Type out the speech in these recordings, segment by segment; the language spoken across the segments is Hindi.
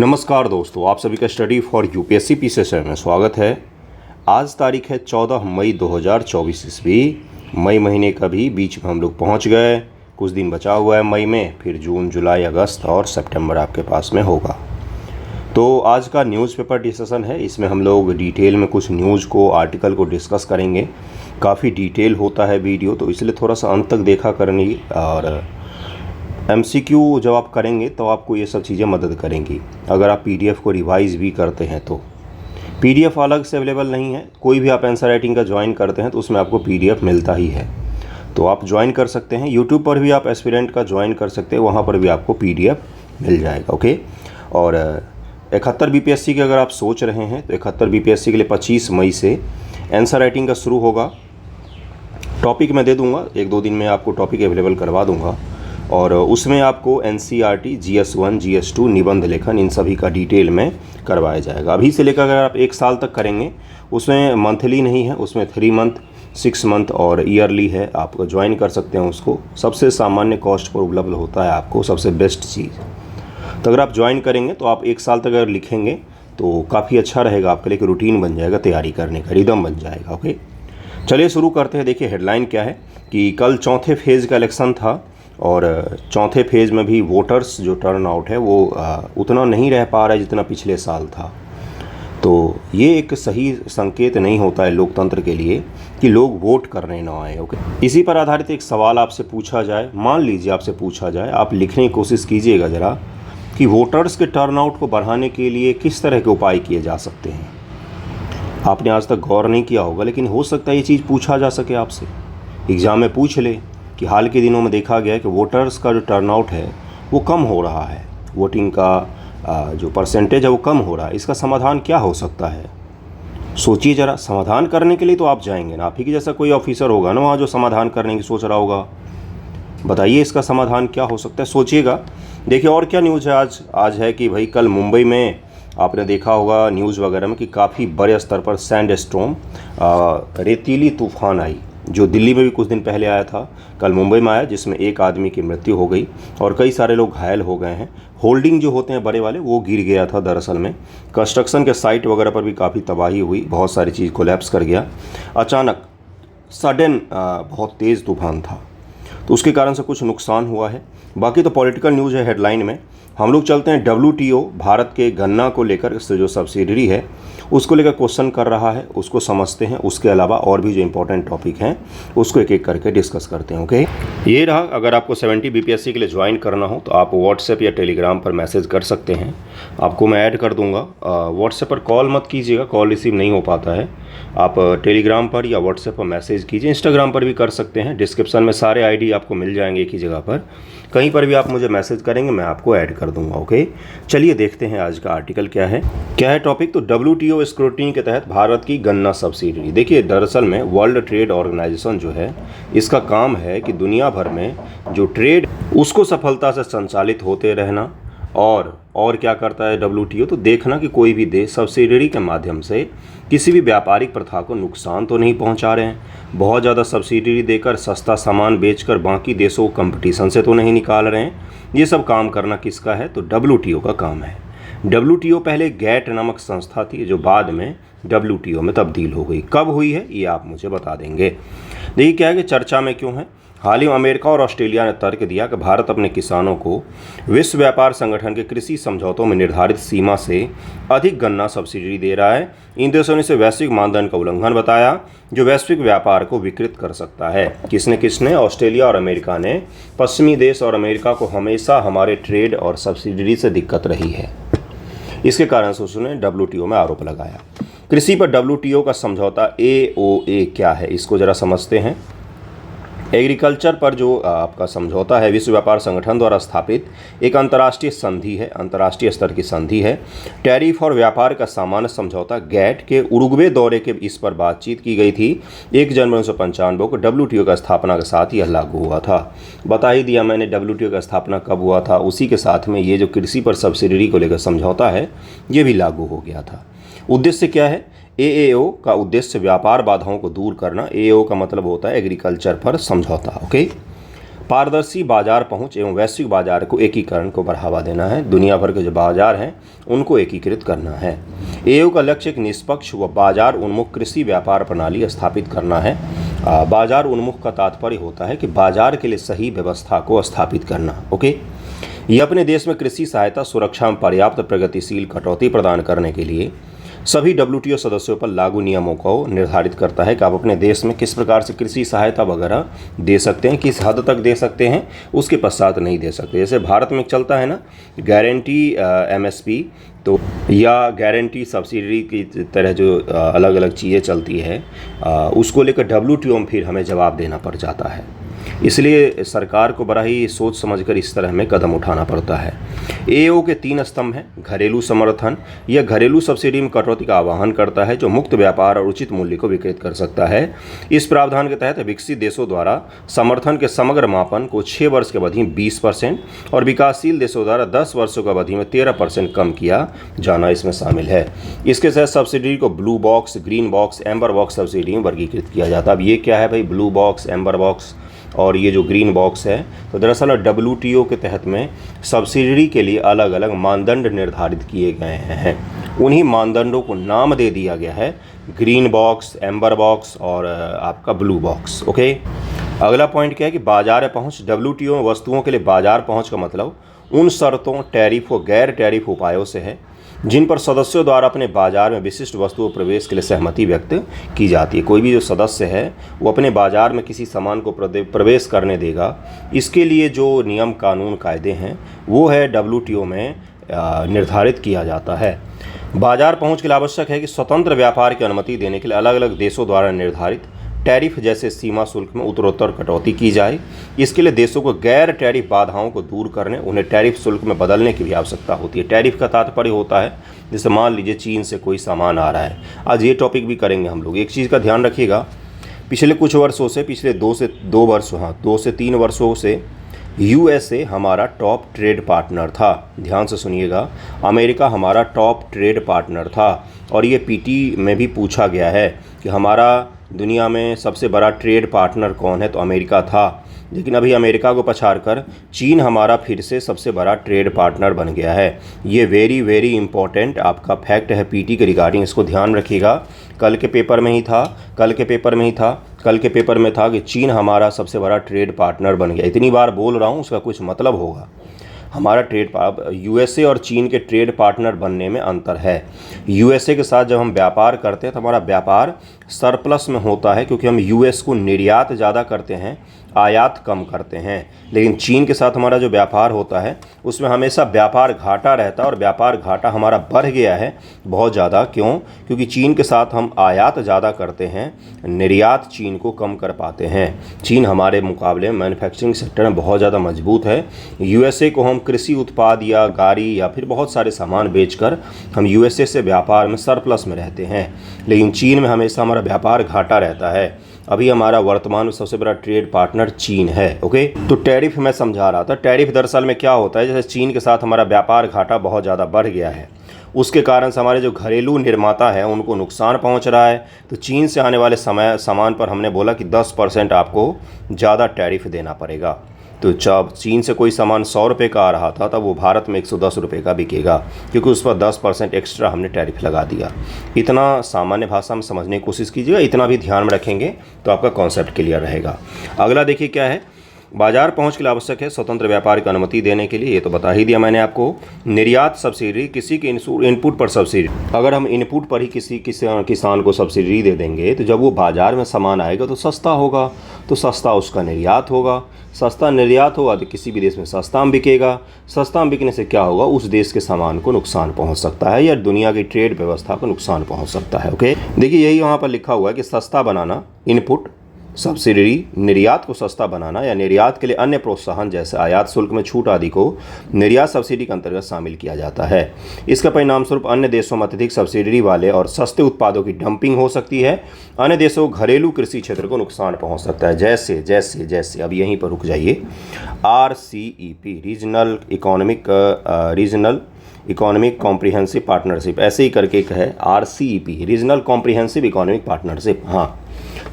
नमस्कार दोस्तों, आप सभी का स्टडी फॉर यूपीएससी पीसीएस में स्वागत है। आज तारीख है 14 मई 2024 ईस्वी। मई महीने का भी बीच में हम लोग पहुंच गए। कुछ दिन बचा हुआ है मई में, फिर जून, जुलाई, अगस्त और सितंबर आपके पास में होगा। तो आज का न्यूज़पेपर डिस्कशन है। इसमें हम लोग डिटेल में कुछ न्यूज़ को, आर्टिकल को डिस्कस करेंगे। काफ़ी डिटेल होता है वीडियो, तो इसलिए थोड़ा सा अंत तक देखा करनी, और एमसीक्यू जब आप करेंगे तो आपको ये सब चीज़ें मदद करेंगी। अगर आप पीडीएफ को रिवाइज़ भी करते हैं तो पीडीएफ अलग से अवेलेबल नहीं है। कोई भी आप आंसर राइटिंग का ज्वाइन करते हैं तो उसमें आपको पीडीएफ मिलता ही है, तो आप ज्वाइन कर सकते हैं। यूट्यूब पर भी आप एस्पिरेंट का ज्वाइन कर सकते हैं, वहाँ पर भी आपको पीडीएफ मिल जाएगा। ओके। और 71 बीपीएससी के अगर आप सोच रहे हैं तो 71 बीपीएससी के लिए 25 मई से आंसर राइटिंग का शुरू होगा। टॉपिक मैं दे दूँगा, 1-2 दिन में आपको टॉपिक अवेलेबल करवा दूँगा, और उसमें आपको एनसीईआरटी, GS1, GS2, निबंध लेखन, इन सभी का डिटेल में करवाया जाएगा। अभी से लेकर अगर आप 1 साल तक करेंगे, उसमें मंथली नहीं है, उसमें 3 मंथ, 6 मंथ और ईयरली है। आप ज्वाइन कर सकते हैं उसको। सबसे सामान्य कॉस्ट पर उपलब्ध होता है आपको, सबसे बेस्ट चीज़। तो अगर आप ज्वाइन करेंगे तो आप 1 साल तक अगर लिखेंगे तो काफ़ी अच्छा रहेगा आपके लिए, कि रूटीन बन जाएगा, तैयारी करने का रिदम बन जाएगा। ओके, चलिए शुरू करते हैं। देखिए हेडलाइन क्या है कि कल चौथे फेज़ का इलेक्शन था, और चौथे फेज़ में भी वोटर्स जो टर्न आउट है वो उतना नहीं रह पा रहा है जितना पिछले साल था। तो ये एक सही संकेत नहीं होता है लोकतंत्र के लिए कि लोग वोट करने ना आए। ओके, इसी पर आधारित एक सवाल आपसे पूछा जाए। मान लीजिए आपसे पूछा जाए, आप लिखने की कोशिश कीजिएगा ज़रा, कि वोटर्स के टर्नआउट को बढ़ाने के लिए किस तरह के उपाय किए जा सकते हैं। आपने आज तक गौर नहीं किया होगा, लेकिन हो सकता है ये चीज़ पूछा जा सके आपसे, एग्ज़ाम में पूछ ले कि हाल के दिनों में देखा गया है कि वोटर्स का जो टर्नआउट है वो कम हो रहा है, वोटिंग का जो परसेंटेज है वो कम हो रहा है। इसका समाधान क्या हो सकता है? सोचिए ज़रा। समाधान करने के लिए तो आप जाएंगे ना, आप ही की जैसा कोई ऑफिसर होगा ना वहाँ, जो समाधान करने की सोच रहा होगा। बताइए इसका समाधान क्या हो सकता है, सोचिएगा। देखिए और क्या न्यूज़ है आज है कि भाई कल मुंबई में आपने देखा होगा न्यूज़ वगैरह में कि काफ़ी बड़े स्तर पर सैंड स्टॉर्म, रेतीली तूफान आई, जो दिल्ली में भी कुछ दिन पहले आया था, कल मुंबई में आया, जिसमें एक आदमी की मृत्यु हो गई और कई सारे लोग घायल हो गए हैं। होल्डिंग जो होते हैं बड़े वाले, वो गिर गया था दरअसल में। कंस्ट्रक्शन के साइट वगैरह पर भी काफ़ी तबाही हुई, बहुत सारी चीज़ कोलैप्स कर गया। अचानक सडन बहुत तेज़ तूफान था, तो उसके कारण से कुछ नुकसान हुआ है। बाकी तो पॉलिटिकल न्यूज़ है हेडलाइन में। हम लोग चलते हैं WTO, भारत के गन्ना को लेकर से जो सब्सिडरी है उसको लेकर क्वेश्चन कर रहा है, उसको समझते हैं। उसके अलावा और भी जो इंपॉर्टेंट टॉपिक हैं उसको एक एक करके डिस्कस करते हैं। ओके, ये रहा। अगर आपको 70 बीपीएससी के लिए ज्वाइन करना हो तो आप व्हाट्सएप या टेलीग्राम पर मैसेज कर सकते हैं, आपको मैं ऐड कर दूंगा। व्हाट्सएप पर कॉल मत कीजिएगा, कॉल रिसीव नहीं हो पाता है। आप टेलीग्राम पर या व्हाट्सएप पर मैसेज कीजिए, इंस्टाग्राम पर भी कर सकते हैं। डिस्क्रिप्शन में सारे ID आपको मिल जाएंगे एक ही जगह पर, कहीं पर भी आप मुझे मैसेज करेंगे मैं आपको ऐड कर दूंगा। ओके, चलिए देखते हैं आज का आर्टिकल क्या है टॉपिक। तो WTO स्क्रूटनी के तहत भारत की गन्ना सब्सिडी। देखिए दरअसल में वर्ल्ड ट्रेड ऑर्गेनाइजेशन जो है, इसका काम है कि दुनिया भर में जो ट्रेड उसको सफलता से संचालित होते रहना। और क्या करता है WTO, तो देखना कि कोई भी देश सब्सिडरी के माध्यम से किसी भी व्यापारिक प्रथा को नुकसान तो नहीं पहुंचा रहे हैं, बहुत ज़्यादा सब्सिडरी देकर सस्ता सामान बेचकर बाकी देशों को कंपटीशन से तो नहीं निकाल रहे हैं। ये सब काम करना किसका है, तो WTO का काम है। WTO पहले गैट नामक संस्था थी, जो बाद में WTO में तब्दील हो गई। कब हुई है ये आप मुझे बता देंगे। देखिए क्या है कि चर्चा में क्यों है। हाल ही में अमेरिका और ऑस्ट्रेलिया ने तर्क दिया कि भारत अपने किसानों को विश्व व्यापार संगठन के कृषि समझौतों में निर्धारित सीमा से अधिक गन्ना सब्सिडी दे रहा है। इन देशों ने इसे वैश्विक मानदंड का उल्लंघन बताया, जो वैश्विक व्यापार को विकृत कर सकता है। किसने? ऑस्ट्रेलिया और अमेरिका ने। पश्चिमी देश और अमेरिका को हमेशा हमारे ट्रेड और सब्सिडी से दिक्कत रही है, इसके कारण से उसने WTO में आरोप लगाया। कृषि पर WTO का समझौता AOA क्या है, इसको जरा समझते हैं। एग्रीकल्चर पर जो आपका समझौता है, विश्व व्यापार संगठन द्वारा स्थापित एक अंतर्राष्ट्रीय संधि है, अंतर्राष्ट्रीय स्तर की संधि है। टैरिफ और व्यापार का सामान्य समझौता GATT के उरुग्वे दौरे के इस पर बातचीत की गई थी। 1 जनवरी 1995 को WTO का स्थापना के साथ यह लागू हुआ था। बता ही दिया मैंने WTO का स्थापना कब हुआ था, उसी के साथ में ये जो कृषि पर सब्सिडी को लेकर समझौता है ये भी लागू हो गया था। उद्देश्य क्या है? AAO का उद्देश्य व्यापार बाधाओं को दूर करना। AAO का मतलब होता है एग्रीकल्चर पर समझौता। ओके, पारदर्शी बाजार पहुंच एवं वैश्विक बाजार को एकीकरण को बढ़ावा देना है। दुनिया भर के जो बाजार हैं उनको एकीकृत करना है। एओ का लक्ष्य एक निष्पक्ष व बाजार उन्मुख कृषि व्यापार प्रणाली स्थापित करना है। बाजार उन्मुख का तात्पर्य होता है कि बाजार के लिए सही व्यवस्था को स्थापित करना। ओके, यह अपने देश में कृषि सहायता सुरक्षा में पर्याप्त प्रगतिशील कटौती प्रदान करने के लिए सभी WTO सदस्यों पर लागू नियमों को निर्धारित करता है कि आप अपने देश में किस प्रकार से कृषि सहायता वगैरह दे सकते हैं, किस हद तक दे सकते हैं, उसके पश्चात नहीं दे सकते। जैसे भारत में चलता है ना गारंटी MSP, तो या गारंटी सब्सिडी की तरह जो अलग अलग चीज़ें चलती है उसको लेकर WTO में फिर हमें जवाब देना पड़ जाता है। इसलिए सरकार को बड़ा ही सोच समझकर इस तरह में कदम उठाना पड़ता है। AO के 3 स्तंभ हैं। घरेलू समर्थन, यह घरेलू सब्सिडी में कटौती का आह्वान करता है जो मुक्त व्यापार और उचित मूल्य को विकृत कर सकता है। इस प्रावधान के तहत विकसित देशों द्वारा समर्थन के समग्र मापन को 6 वर्ष की अवधि में 20% और विकासशील देशों द्वारा 10 वर्षों की अवधि में 13% कम किया जाना इसमें शामिल है। इसके तहत सब्सिडी को blue box, green box, amber box subsidy में वर्गीकृत किया जाता है। अब ये क्या है भाई, ब्लू बॉक्स, एम्बर बॉक्स और ये जो ग्रीन बॉक्स है, तो दरअसल WTO के तहत में सब्सिडी के लिए अलग अलग मानदंड निर्धारित किए गए हैं। उन्हीं मानदंडों को नाम दे दिया गया है ग्रीन बॉक्स, एम्बर बॉक्स और आपका ब्लू बॉक्स। ओके, अगला पॉइंट क्या है कि बाजार पहुंच। WTO में वस्तुओं के लिए बाजार पहुंच का मतलब उन शर्तों, टैरिफ व गैर टैरिफ उपायों से है जिन पर सदस्यों द्वारा अपने बाजार में विशिष्ट वस्तुओं प्रवेश के लिए सहमति व्यक्त की जाती है। कोई भी जो सदस्य है वो अपने बाजार में किसी सामान को प्रवेश करने देगा, इसके लिए जो नियम कानून कायदे हैं वो है WTO में निर्धारित किया जाता है। बाजार पहुंच के लिए आवश्यक है कि स्वतंत्र व्यापार की अनुमति देने के लिए अलग अलग देशों द्वारा निर्धारित टैरिफ जैसे सीमा शुल्क में उत्तरोत्तर कटौती की जाए। इसके लिए देशों को गैर टैरिफ बाधाओं को दूर करने, उन्हें टैरिफ शुल्क में बदलने की भी आवश्यकता होती है। टैरिफ का तात्पर्य होता है जैसे मान लीजिए चीन से कोई सामान आ रहा है, आज ये टॉपिक भी करेंगे हम लोग। एक चीज़ का ध्यान रखिएगा, पिछले कुछ वर्षों से, पिछले 2 से 3 वर्षों से USA हमारा टॉप ट्रेड पार्टनर था। ध्यान से सुनिएगा, अमेरिका हमारा टॉप ट्रेड पार्टनर था और ये PT में भी पूछा गया है कि हमारा दुनिया में सबसे बड़ा ट्रेड पार्टनर कौन है, तो अमेरिका था। लेकिन अभी अमेरिका को पछाड़कर चीन हमारा फिर से सबसे बड़ा ट्रेड पार्टनर बन गया है। ये वेरी वेरी इंपॉर्टेंट आपका फैक्ट है PT के रिगार्डिंग, इसको ध्यान रखिएगा। कल के पेपर में था कि चीन हमारा सबसे बड़ा ट्रेड पार्टनर बन गया। इतनी बार बोल रहा हूँ, उसका कुछ मतलब होगा। हमारा USA और चीन के ट्रेड पार्टनर बनने में अंतर है। USA के साथ जब हम व्यापार करते हैं तो हमारा व्यापार सरप्लस में होता है, क्योंकि हम US को निर्यात ज़्यादा करते हैं, आयात कम करते हैं। लेकिन चीन के साथ हमारा जो व्यापार होता है उसमें हमेशा व्यापार घाटा रहता है, और व्यापार घाटा हमारा बढ़ गया है बहुत ज़्यादा। क्यों? क्योंकि चीन के साथ हम आयात ज़्यादा करते हैं, निर्यात चीन को कम कर पाते हैं। चीन हमारे मुकाबले मैन्युफैक्चरिंग सेक्टर में बहुत ज़्यादा मजबूत है। USA को हम कृषि उत्पाद या गाड़ी या फिर बहुत सारे सामान बेचकर हम USA से व्यापार में सरप्लस में रहते हैं, लेकिन चीन में हमेशा हमारा व्यापार घाटा रहता है। अभी हमारा वर्तमान में सबसे बड़ा ट्रेड पार्टनर चीन है। ओके, तो टैरिफ मैं समझा रहा था। टैरिफ दरअसल में क्या होता है, जैसे चीन के साथ हमारा व्यापार घाटा बहुत ज़्यादा बढ़ गया है, उसके कारण से हमारे जो घरेलू निर्माता हैं उनको नुकसान पहुंच रहा है। तो चीन से आने वाले सामान पर हमने बोला कि 10% आपको ज़्यादा टैरिफ देना पड़ेगा। तो जब चीन से कोई सामान 100 रुपये का आ रहा था तब वो भारत में 110 रुपये का बिकेगा, क्योंकि उस पर 10% एक्स्ट्रा हमने टैरिफ लगा दिया। इतना सामान्य भाषा में समझने की कोशिश कीजिएगा, इतना भी ध्यान में रखेंगे तो आपका कॉन्सेप्ट क्लियर रहेगा। अगला देखिए क्या है, बाजार पहुंच के लिए आवश्यक है स्वतंत्र व्यापार की अनुमति देने के लिए, ये तो बता ही दिया मैंने आपको। निर्यात सब्सिडी, किसी के इनपुट पर सब्सिडी। अगर हम इनपुट पर ही किसी किसान को सब्सिडी दे देंगे तो जब वो बाजार में सामान आएगा तो सस्ता होगा, तो सस्ता उसका निर्यात होगा। सस्ता निर्यात होगा तो किसी भी देश में सस्ता में बिकेगा। सस्ता में बिकने से क्या होगा, उस देश के सामान को नुकसान पहुंच सकता है या दुनिया की ट्रेड व्यवस्था को नुकसान पहुंच सकता है। ओके, देखिए यही वहाँ पर लिखा हुआ है कि सस्ता बनाना, इनपुट सब्सिडी, निर्यात को सस्ता बनाना या निर्यात के लिए अन्य प्रोत्साहन जैसे आयात शुल्क में छूट आदि को निर्यात सब्सिडी के अंतर्गत शामिल किया जाता है। इसका परिणाम स्वरूप अन्य देशों में अत्यधिक सब्सिडी वाले और सस्ते उत्पादों की डंपिंग हो सकती है। अन्य देशों को घरेलू कृषि क्षेत्र को नुकसान पहुंच सकता है। जैसे अब यहीं पर रुक जाइए, RCEP regional economic comprehensive partnership, ऐसे ही करके एक है RCEP, regional comprehensive economic partnership. हाँ,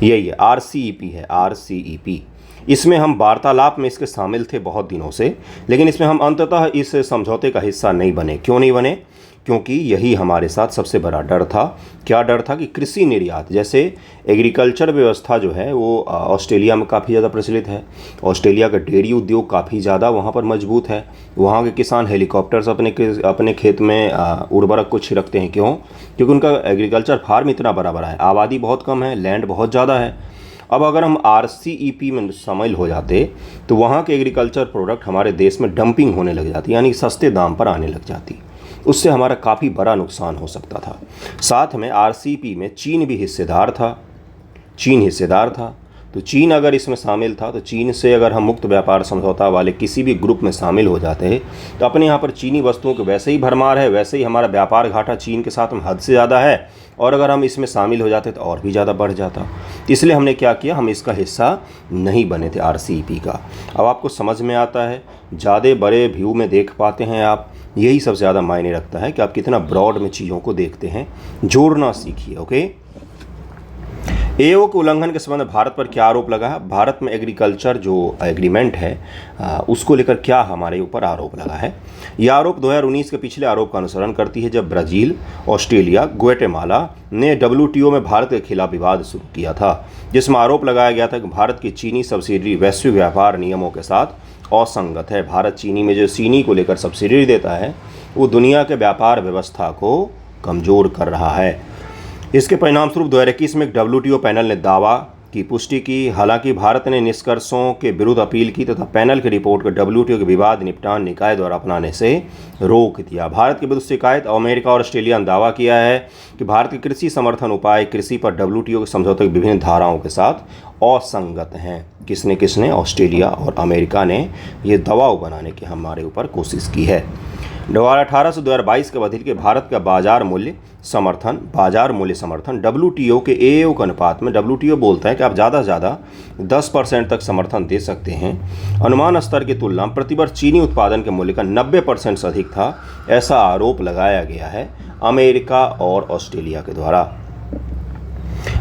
यही है RCEP है, RCEP। इसमें हम वार्तालाप में इसके शामिल थे बहुत दिनों से, लेकिन इसमें हम अंततः इस समझौते का हिस्सा नहीं बने। क्यों नहीं बने? क्योंकि यही हमारे साथ सबसे बड़ा डर था। क्या डर था? कि कृषि निर्यात, जैसे एग्रीकल्चर व्यवस्था जो है वो ऑस्ट्रेलिया में काफ़ी ज़्यादा प्रचलित है। ऑस्ट्रेलिया का डेयरी उद्योग काफ़ी ज़्यादा वहाँ पर मजबूत है। वहाँ के किसान हेलीकॉप्टर्स अपने खेत में उर्वरक को छिड़कते हैं। क्यों? क्योंकि उनका एग्रीकल्चर फार्म इतना बड़ा है, आबादी बहुत कम है, लैंड बहुत ज़्यादा है। अब अगर हम RCEP में शामिल हो जाते तो वहाँ के एग्रीकल्चर प्रोडक्ट हमारे देश में डंपिंग होने लग जाती, यानी सस्ते दाम पर आने लग जाती। उससे हमारा काफ़ी बड़ा नुकसान हो सकता था। साथ में RCEP में चीन भी हिस्सेदार था। तो चीन अगर इसमें शामिल था तो चीन से अगर हम मुक्त व्यापार समझौता वाले किसी भी ग्रुप में शामिल हो जाते हैं तो अपने यहाँ पर चीनी वस्तुओं के वैसे ही भरमार है, वैसे ही हमारा व्यापार घाटा चीन के साथ में हद से ज़्यादा है, और अगर हम इसमें शामिल हो जाते तो और भी ज़्यादा बढ़ जाता। इसलिए हमने क्या किया, हम इसका हिस्सा नहीं बने थे RCEP का। अब आपको समझ में आता है, ज़्यादा बड़े व्यू में देख पाते हैं आप। यही सबसे ज़्यादा मायने रखता है कि आप कितना ब्रॉड में चीज़ों को देखते हैं। जोड़ना सीखिए। ओके, AO के उल्लंघन के संबंध में भारत पर क्या आरोप लगा है? भारत में एग्रीकल्चर जो एग्रीमेंट है उसको लेकर क्या हमारे ऊपर आरोप लगा है? यह आरोप 2019 के पिछले आरोप का अनुसरण करती है, जब ब्राज़ील, ऑस्ट्रेलिया, ग्वाटेमाला ने WTO में भारत के खिलाफ विवाद शुरू किया था, जिसमें आरोप लगाया गया था कि भारत की चीनी सब्सिडी वैश्विक व्यापार नियमों के साथ असंगत है। भारत चीनी में जो चीनी को लेकर सब्सिडी देता है वो दुनिया के व्यापार व्यवस्था को कमज़ोर कर रहा है। इसके परिणामस्वरूप 2021 में एक WTO पैनल ने दावा की पुष्टि की। हालांकि भारत ने निष्कर्षों के विरुद्ध अपील की तथा पैनल की रिपोर्ट को WTO के विवाद निपटान निकाय द्वारा अपनाने से रोक दिया। भारत के विरुद्ध शिकायत अमेरिका और ऑस्ट्रेलिया ने दावा किया है कि भारत के कृषि समर्थन उपाय कृषि पर WTO के समझौते की विभिन्न धाराओं के साथ असंगत हैं। किसने? ऑस्ट्रेलिया और अमेरिका ने ये दबाव बनाने की हमारे ऊपर कोशिश की है। 2018 से 2022 के अवधि के भारत का बाजार मूल्य समर्थन WTO के AO के अनुपात में WTO बोलता है कि आप ज़्यादा से ज़्यादा 10% तक समर्थन दे सकते हैं। अनुमान स्तर की तुलना में प्रतिवर्ष चीनी उत्पादन के मूल्य का 90% से अधिक था, ऐसा आरोप लगाया गया है अमेरिका और ऑस्ट्रेलिया के द्वारा।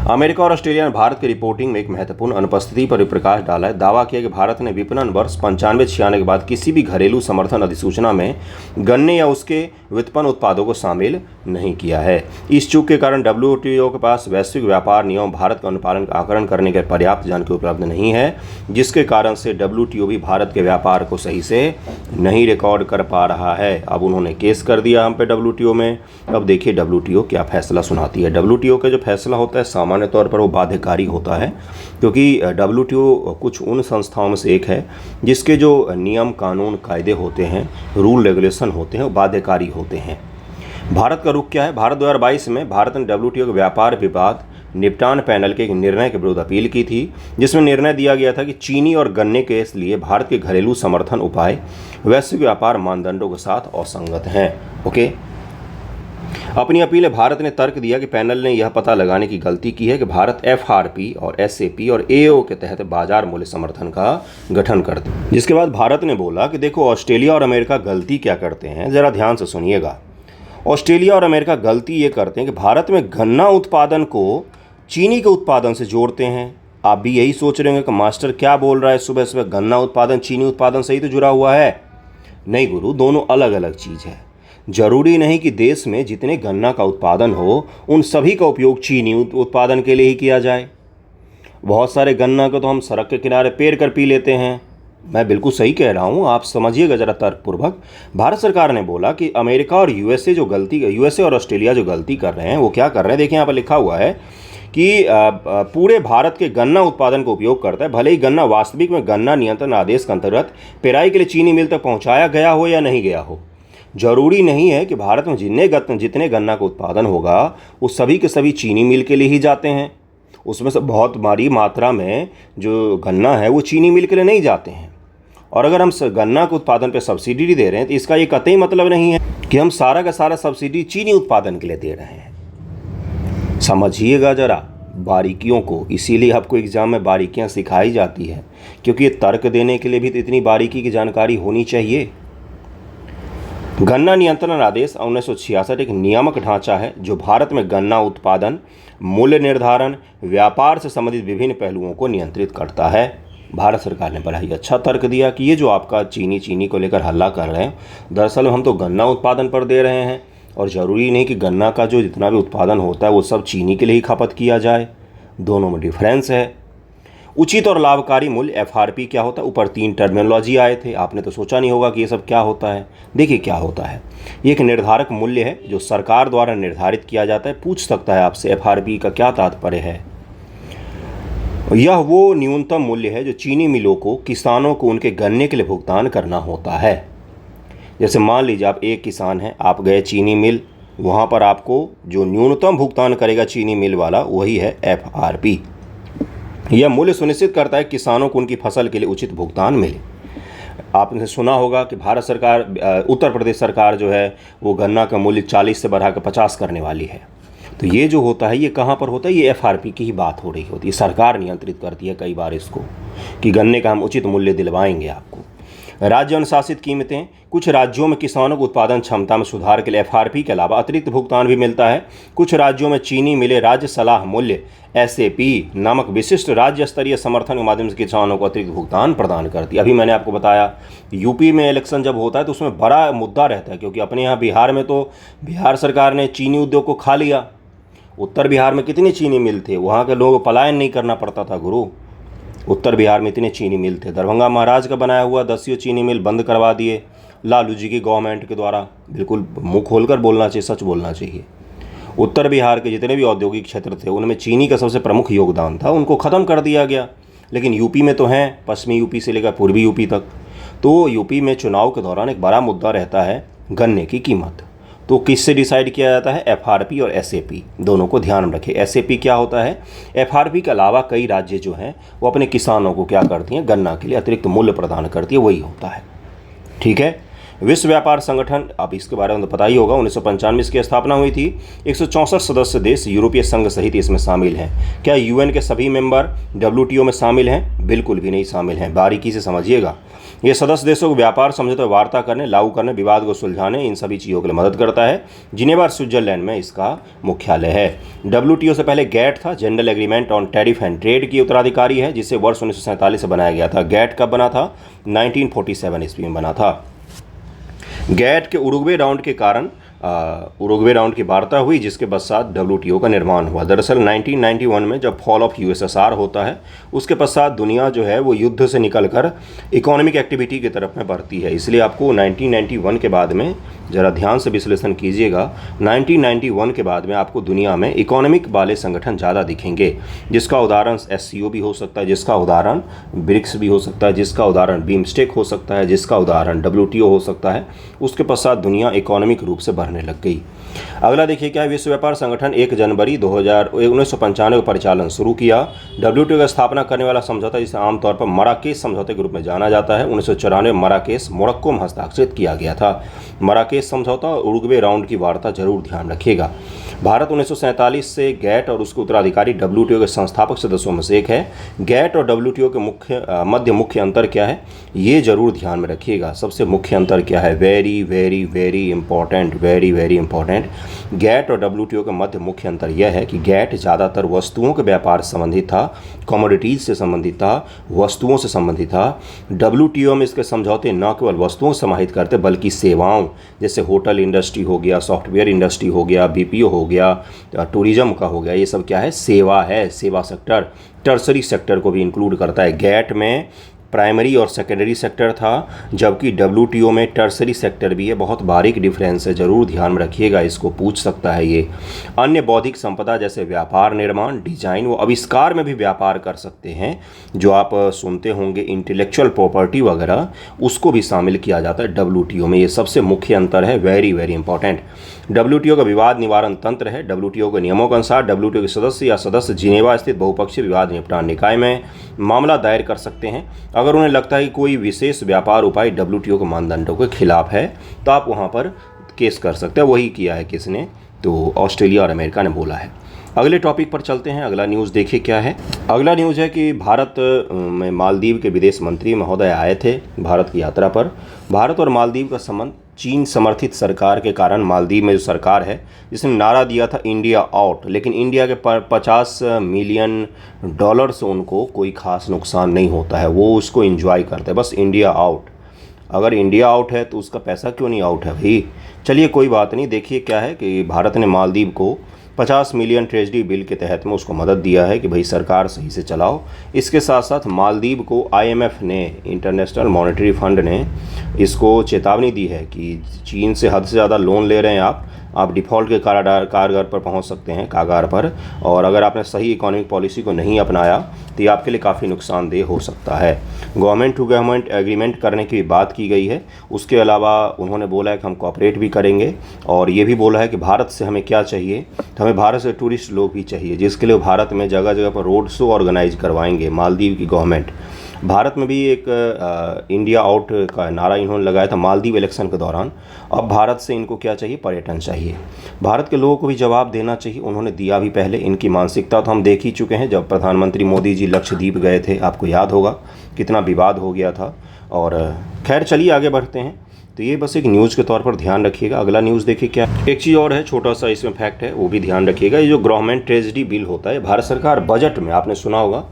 अमेरिका और ऑस्ट्रेलिया ने भारत की रिपोर्टिंग में एक महत्वपूर्ण अनुपस्थिति पर प्रकाश डाला है। दावा किया कि भारत ने विपणन वर्ष 95-96 के बाद किसी भी घरेलू समर्थन अधिसूचना में गन्ने या उसके व्युत्पन्न उत्पादों को शामिल नहीं किया है। इस चूक के कारण WTO के पास वैश्विक व्यापार नियम भारत का अनुपालन का आकलन करने के पर्याप्त जानकारी उपलब्ध नहीं है, जिसके कारण से WTO भी भारत के व्यापार को सही से नहीं रिकॉर्ड कर पा रहा है। अब उन्होंने केस कर दिया हम पे WTO में। अब देखिए WTO क्या फैसला सुनाती है। WTO का जो फैसला होता है सामान्य तौर पर वो बाध्यकारी होता है, क्योंकि WTO कुछ उन संस्थाओं में से एक है जिसके जो नियम कानून कायदे होते हैं, रूल रेगुलेशन होते हैं, वो बाध्यकारी होते हैं। भारत का रुख क्या है? भारत 2022 में भारत ने WTO के व्यापार विवाद निपटान पैनल के एक निर्णय के विरुद्ध अपील की थी, जिसमें निर्णय दिया गया था कि चीनी और गन्ने के लिए भारत के घरेलू समर्थन उपाय वैश्विक व्यापार मानदंडों के साथ असंगत हैं। ओके, अपनी अपील में भारत ने तर्क दिया कि पैनल ने यह पता लगाने की गलती की है कि भारत FRP और SAP और AO के तहत बाजार मूल्य समर्थन का गठन करते हैं। जिसके बाद भारत ने बोला कि देखो ऑस्ट्रेलिया और अमेरिका गलती क्या करते हैं, ज़रा ध्यान से सुनिएगा। ऑस्ट्रेलिया और अमेरिका गलती ये करते हैं कि भारत में गन्ना उत्पादन को चीनी के उत्पादन से जोड़ते हैं। आप भी यही सोच रहे होंगे कि मास्टर क्या बोल रहा है, सुबह सुबह गन्ना उत्पादन चीनी उत्पादन से ही तो जुड़ा हुआ है। नहीं गुरु, दोनों अलग अलग चीज़ है। जरूरी नहीं कि देश में जितने गन्ना का उत्पादन हो उन सभी का उपयोग चीनी उत्पादन के लिए ही किया जाए। बहुत सारे गन्ना को तो हम सड़क के किनारे पेर कर पी लेते हैं। मैं बिल्कुल सही कह रहा हूँ, आप समझिएगा ज़रा तर्कपूर्वक। भारत सरकार ने बोला कि अमेरिका और यूएसए और ऑस्ट्रेलिया जो गलती कर रहे हैं वो क्या कर रहे हैं, देखिए यहाँ पर लिखा हुआ है कि पूरे भारत के गन्ना उत्पादन को उपयोग करता है, भले ही गन्ना वास्तविक में गन्ना नियंत्रण आदेश के अंतर्गत पेराई के लिए चीनी मिल तक पहुँचाया गया हो या नहीं गया हो। जरूरी नहीं है कि भारत में जितने गन्ना का उत्पादन होगा वो सभी के सभी चीनी मिल के लिए ही जाते हैं। उसमें से बहुत बड़ी मात्रा में जो गन्ना है वो चीनी मिल के लिए नहीं जाते हैं। और अगर हम गन्ना के उत्पादन पर सब्सिडी दे रहे हैं तो इसका ये कतई मतलब नहीं है कि हम सारा का सारा सब्सिडी चीनी उत्पादन के लिए दे रहे हैं। समझिएगा ज़रा बारीकियों को, इसीलिए आपको एग्जाम में बारीकियां सिखाई जाती है, क्योंकि ये तर्क देने के लिए भी तो इतनी बारीकी की जानकारी होनी चाहिए। गन्ना नियंत्रण आदेश 1966 एक नियामक ढांचा है जो भारत में गन्ना उत्पादन, मूल्य निर्धारण, व्यापार से संबंधित विभिन्न पहलुओं को नियंत्रित करता है। भारत सरकार ने बड़ा ही अच्छा तर्क दिया कि ये जो आपका चीनी को लेकर हल्ला कर रहे हैं, दरअसल हम तो गन्ना उत्पादन पर दे रहे हैं और ज़रूरी नहीं कि गन्ना का जो जितना भी उत्पादन होता है वो सब चीनी के लिए ही खपत किया जाए। दोनों में डिफरेंस है। उचित और लाभकारी मूल्य FRP क्या होता है, ऊपर 3 टर्मिनोलॉजी आए थे, आपने तो सोचा नहीं होगा कि ये सब क्या होता है। देखिए क्या होता है, ये एक निर्धारक मूल्य है जो सरकार द्वारा निर्धारित किया जाता है। पूछ सकता है आपसे FRP का क्या तात्पर्य है। यह वो न्यूनतम मूल्य है जो चीनी मिलों को किसानों को उनके गन्ने के लिए भुगतान करना होता है। जैसे मान लीजिए आप एक किसान हैं, आप गए चीनी मिल, वहाँ पर आपको जो न्यूनतम भुगतान करेगा चीनी मिल वाला वही है FRP। यह मूल्य सुनिश्चित करता है किसानों को उनकी फसल के लिए उचित भुगतान मिले। आपने सुना होगा कि भारत सरकार, उत्तर प्रदेश सरकार जो है वो गन्ना का मूल्य 40 से बढ़ाकर 50 करने वाली है। तो ये जो होता है ये कहाँ पर होता है, ये FRP की ही बात हो रही होती है। सरकार नियंत्रित करती है कई बार इसको कि गन्ने का हम उचित मूल्य दिलवाएंगे आपको। राज्य अनुशासित कीमतें, कुछ राज्यों में किसानों को उत्पादन क्षमता में सुधार के लिए FRP के अलावा अतिरिक्त भुगतान भी मिलता है। कुछ राज्यों में चीनी मिले राज्य सलाह मूल्य SAP नामक विशिष्ट राज्य स्तरीय समर्थन के माध्यम से किसानों को अतिरिक्त भुगतान प्रदान करती है। अभी मैंने आपको बताया यूपी में इलेक्शन जब होता है तो उसमें बड़ा मुद्दा रहता है, क्योंकि अपने यहाँ बिहार में तो बिहार सरकार ने चीनी उद्योग को खा लिया। उत्तर बिहार में कितनी चीनी मिल थे, वहाँ के लोगों को पलायन नहीं करना पड़ता था गुरु। उत्तर बिहार में इतने चीनी मिल थे। दरभंगा महाराज का बनाया हुआ 10 चीनी मिल बंद करवा दिए लालू जी की गवर्नमेंट के द्वारा। बिल्कुल मुंह खोलकर बोलना चाहिए, सच बोलना चाहिए। उत्तर बिहार के जितने भी औद्योगिक क्षेत्र थे उनमें चीनी का सबसे प्रमुख योगदान था, उनको ख़त्म कर दिया गया। लेकिन यूपी में तो हैं, पश्चिमी यूपी से लेकर पूर्वी यूपी तक। तो यूपी में चुनाव के दौरान एक बड़ा मुद्दा रहता है गन्ने की कीमत। तो किससे डिसाइड किया जाता है, FRP और SAP, दोनों को ध्यान में रखें। SAP क्या होता है, FRP के अलावा कई राज्य जो हैं वो अपने किसानों को क्या करती हैं, गन्ना के लिए अतिरिक्त मूल्य प्रदान करती है, वही होता है। ठीक है। विश्व व्यापार संगठन, अब इसके बारे में तो पता ही होगा, 1995 इसकी स्थापना हुई थी। 164 सदस्य देश यूरोपीय संघ सहित इसमें शामिल हैं। क्या UN के सभी मेंबर WTO में शामिल हैं? बिल्कुल भी नहीं शामिल हैं, बारीकी से समझिएगा। ये सदस्य देशों को व्यापार समझौते वार्ता करने, लागू करने, विवाद को सुलझाने, इन सभी चीज़ों के लिए मदद करता है। जिनेवा स्विट्जरलैंड में इसका मुख्यालय है। WTO से पहले GATT था, general agreement on tariff and trade की उत्तराधिकारी है, जिसे वर्ष 1947 से बनाया गया था। GATT कब बना था? 1947 ईस्वी में बना था। GATT के उरुग्वे राउंड के कारण उरुग्वे राउंड की वार्ता हुई, जिसके पश्चात WTO का निर्माण हुआ। दरअसल 1991 में जब फॉल ऑफ USSR होता है, उसके पश्चात दुनिया जो है वो युद्ध से निकलकर इकोनॉमिक एक्टिविटी की तरफ में बढ़ती है। इसलिए आपको 1991 के बाद में ज़रा ध्यान से विश्लेषण कीजिएगा। 1991 के बाद में आपको दुनिया में इकोनॉमिक वाले संगठन ज़्यादा दिखेंगे, जिसका उदाहरण SCO भी हो सकता है, जिसका उदाहरण ब्रिक्स भी हो सकता है, जिसका उदाहरण बीमस्टेक हो सकता है, जिसका उदाहरण WTO हो सकता है। उसके पश्चात दुनिया इकोनॉमिक रूप से बढ़ने लग गई। अगला देखिए क्या है, विश्व व्यापार संगठन 1 जनवरी 1995 को परिचालन शुरू किया। WTO की स्थापना करने वाला समझौता, जिसे आमतौर पर मराकेश समझौते के रूप में जाना जाता है, 1994 में मराकेश मोरक्को में हस्ताक्षरित किया गया था। मराकेश समझौता और उरुग्वे राउंड की वार्ता जरूर ध्यान रखिएगा। भारत 1947 से GATT और उसके उत्तराधिकारी WTO के संस्थापक सदस्यों में से एक है। GATT और WTO के मुख्य अंतर क्या है, ये जरूर ध्यान में रखिएगा। सबसे मुख्य अंतर क्या है, very very very important, very very important. GATT और WTO के मध्य मुख्य अंतर यह है कि GATT ज़्यादातर वस्तुओं के व्यापार से संबंधित था, कमोडिटीज़ से संबंधित था, वस्तुओं से संबंधित था। WTO में इसके समझौते न केवल वस्तुओं से समाहित करते बल्कि सेवाओं, जैसे होटल इंडस्ट्री हो गया, सॉफ्टवेयर इंडस्ट्री हो गया, BPO हो गया, टूरिज्म का हो गया, ये सब क्या है, सेवा है। सेवा सेक्टर टर्सरी सेक्टर को भी इंक्लूड करता है। GATT में प्राइमरी और सेकेंडरी सेक्टर था, जबकि WTO में टर्सरी सेक्टर भी है। बहुत बारीक डिफरेंस है, ज़रूर ध्यान में रखिएगा, इसको पूछ सकता है ये। अन्य बौद्धिक संपदा जैसे व्यापार, निर्माण, डिजाइन व आविष्कार में भी व्यापार कर सकते हैं, जो आप सुनते होंगे इंटेलेक्चुअल प्रॉपर्टी वगैरह, उसको भी शामिल किया जाता है WTO में। ये सबसे मुख्य अंतर है, वेरी वेरी इंपॉर्टेंट। WTO का विवाद निवारण तंत्र है। WTO के नियमों के अनुसार WTO के सदस्य या सदस्य जिनेवा स्थित बहुपक्षीय विवाद निपटान निकाय में मामला दायर कर सकते हैं। अगर उन्हें लगता है कि कोई विशेष व्यापार उपाय WTO के मानदंडों के खिलाफ है, तो आप वहाँ पर केस कर सकते हैं। वही किया है किसने, तो ऑस्ट्रेलिया और अमेरिका ने बोला है। अगले टॉपिक पर चलते हैं। अगला न्यूज़ देखिए क्या है। अगला न्यूज़ है कि भारत में मालदीव के विदेश मंत्री महोदय आए थे भारत की यात्रा पर। भारत और मालदीव का संबंध चीन समर्थित सरकार के कारण मालदीव में जो सरकार है जिसने नारा दिया था इंडिया आउट, लेकिन इंडिया के 50 मिलियन डॉलर से उनको कोई खास नुकसान नहीं होता है, वो उसको एंजॉय करते हैं, बस इंडिया आउट। अगर इंडिया आउट है तो उसका पैसा क्यों नहीं आउट है भाई। चलिए कोई बात नहीं, देखिए क्या है कि भारत ने मालदीव को 50 मिलियन ट्रेजरी बिल के तहत में उसको मदद दिया है कि भाई सरकार सही से चलाओ। इसके साथ साथ मालदीव को आईएमएफ ने, इंटरनेशनल मॉनेटरी फंड ने इसको चेतावनी दी है कि चीन से हद से ज़्यादा लोन ले रहे हैं आप डिफ़ॉल्ट के कारागार पर पहुंच सकते हैं, कागार पर, और अगर आपने सही इकोनॉमिक पॉलिसी को नहीं अपनाया तो ये आपके लिए काफ़ी नुकसानदेह हो सकता है। गवर्नमेंट टू गवर्नमेंट एग्रीमेंट करने की बात की गई है। उसके अलावा उन्होंने बोला है कि हम कोऑपरेट भी करेंगे, और ये भी बोला है कि भारत से हमें क्या चाहिए, तो हमें भारत से टूरिस्ट लोग भी चाहिए, जिसके लिए भारत में जगह जगह पर रोड शो ऑर्गेनाइज करवाएंगे मालदीव की गवर्नमेंट। भारत में भी एक इंडिया आउट का नारा इन्होंने लगाया था मालदीव इलेक्शन के दौरान। अब भारत से इनको क्या चाहिए, पर्यटन चाहिए। भारत के लोगों को भी जवाब देना चाहिए, उन्होंने दिया भी पहले। इनकी मानसिकता तो हम देख ही चुके हैं, जब प्रधानमंत्री मोदी जी लक्षद्वीप गए थे, आपको याद होगा कितना विवाद हो गया था। और खैर चलिए आगे बढ़ते हैं। तो ये बस एक न्यूज़ के तौर पर ध्यान रखिएगा। अगला न्यूज़ देखिए क्या, एक चीज़ और है, छोटा सा इसमें फैक्ट है, वो भी ध्यान रखिएगा। ये जो गवर्नमेंट ट्रेजरी बिल होता है, भारत सरकार बजट में, आपने सुना होगा,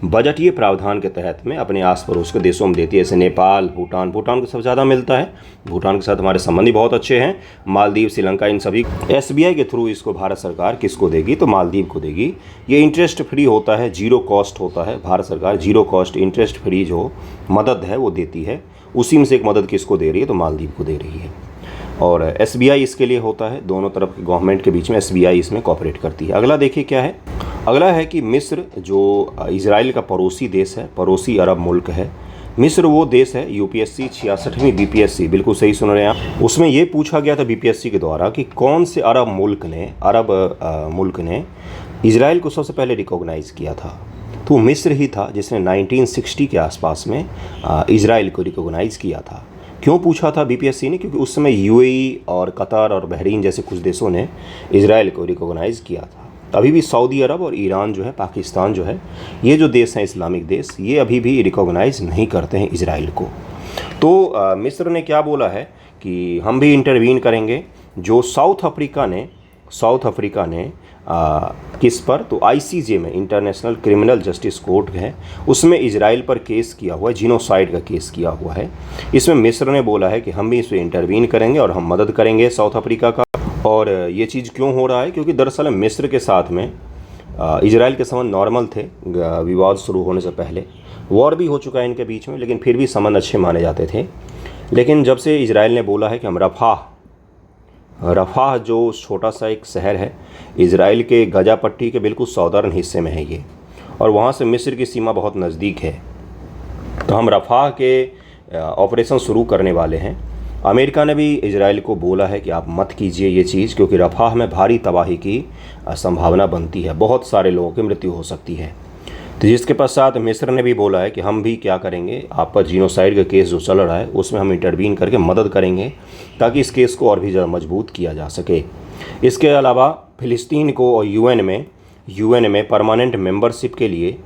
बजट ये प्रावधान के तहत में अपने आस पड़ोस के देशों में देती है, जैसे नेपाल, भूटान को सबसे ज़्यादा मिलता है। भूटान के साथ हमारे संबंधी बहुत अच्छे हैं, मालदीव, श्रीलंका, इन सभी। एसबीआई के थ्रू इसको भारत सरकार किसको देगी, तो मालदीव को देगी। ये इंटरेस्ट फ्री होता है, जीरो कॉस्ट होता है। भारत सरकार जीरो कॉस्ट इंटरेस्ट फ्री जो मदद है वो देती है। उसी में से एक मदद किसको दे रही है, तो मालदीव को दे रही है। और एसबीआई इसके लिए होता है, दोनों तरफ के गवर्नमेंट के बीच में एसबीआई इसमें कोऑपरेट करती है। अगला देखिए क्या है, अगला है कि मिस्र जो इजराइल का पड़ोसी देश है, पड़ोसी अरब मुल्क है। मिस्र वो देश है, यूपीएससी 66वीं बीपीएससी, बिल्कुल सही सुन रहे हैं आप, उसमें ये पूछा गया था बीपीएससी के द्वारा कि कौन से अरब मुल्क ने इजराइल को सबसे पहले रिकॉग्नाइज़ किया था। तो मिस्र ही था जिसने 1960 के आसपास में इजराइल को रिकॉग्नाइज़ किया था। क्यों पूछा था बीपीएससी ने, क्योंकि उस समय यूएई और कतर और बहरीन जैसे कुछ देशों ने इजराइल को रिकॉग्नाइज़ किया था। अभी भी सऊदी अरब और ईरान जो है, पाकिस्तान जो है, ये जो देश हैं इस्लामिक देश, ये अभी भी रिकॉग्नाइज़ नहीं करते हैं इजराइल को। तो मिस्र ने क्या बोला है कि हम भी इंटरवीन करेंगे। जो साउथ अफ्रीका ने किस पर, तो आईसीजे में, इंटरनेशनल क्रिमिनल जस्टिस कोर्ट है, उसमें इजराइल पर केस किया हुआ है, जीनोसाइड का केस किया हुआ है। इसमें मिस्र ने बोला है कि हम भी इस पर इंटरवीन करेंगे और हम मदद करेंगे साउथ अफ्रीका का। और ये चीज़ क्यों हो रहा है, क्योंकि दरअसल मिस्र के साथ में इजराइल के संबंध नॉर्मल थे, विवाद शुरू होने से पहले। वॉर भी हो चुका है इनके बीच में, लेकिन फिर भी संबंध अच्छे माने जाते थे। लेकिन जब से इजराइल ने बोला है कि हम रफ़ाह जो छोटा सा एक शहर है इजराइल के गजा पट्टी के बिल्कुल सौदर्न हिस्से में है ये, और वहाँ से मिस्र की सीमा बहुत नज़दीक है, तो हम रफ़ाह के ऑपरेशन शुरू करने वाले हैं। अमेरिका ने भी इजराइल को बोला है कि आप मत कीजिए ये चीज़, क्योंकि रफ़ाह में भारी तबाही की संभावना बनती है, बहुत सारे लोगों की मृत्यु हो सकती है। तो जिसके पश्चात मिस्र ने भी बोला है कि हम भी क्या करेंगे, आप पर जीनोसाइड का केस जो चल रहा है उसमें हम इंटरवीन करके मदद करेंगे, ताकि इस केस को और भी ज़्यादा मजबूत किया जा सके। इसके अलावा फ़िलिस्तीन को और यूएन में परमानेंट मेंबरशिप के लिए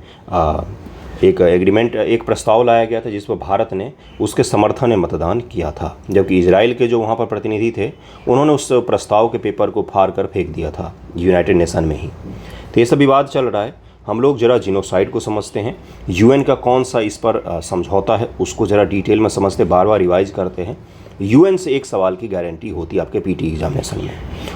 एक प्रस्ताव लाया गया था, जिस पर भारत ने उसके समर्थन में मतदान किया था, जबकि इजराइल के जो वहाँ पर प्रतिनिधि थे उन्होंने उस प्रस्ताव के पेपर को फाड़ कर फेंक दिया था यूनाइटेड नेशन में ही। तो ये सब विवाद चल रहा है। हम लोग ज़रा जीनोसाइड को समझते हैं, यूएन का कौन सा इस पर समझौता है उसको ज़रा डिटेल में समझते, बार बार रिवाइज करते हैं। यूएन से एक सवाल की गारंटी होती है आपके पीटी एग्जामिनेशन में,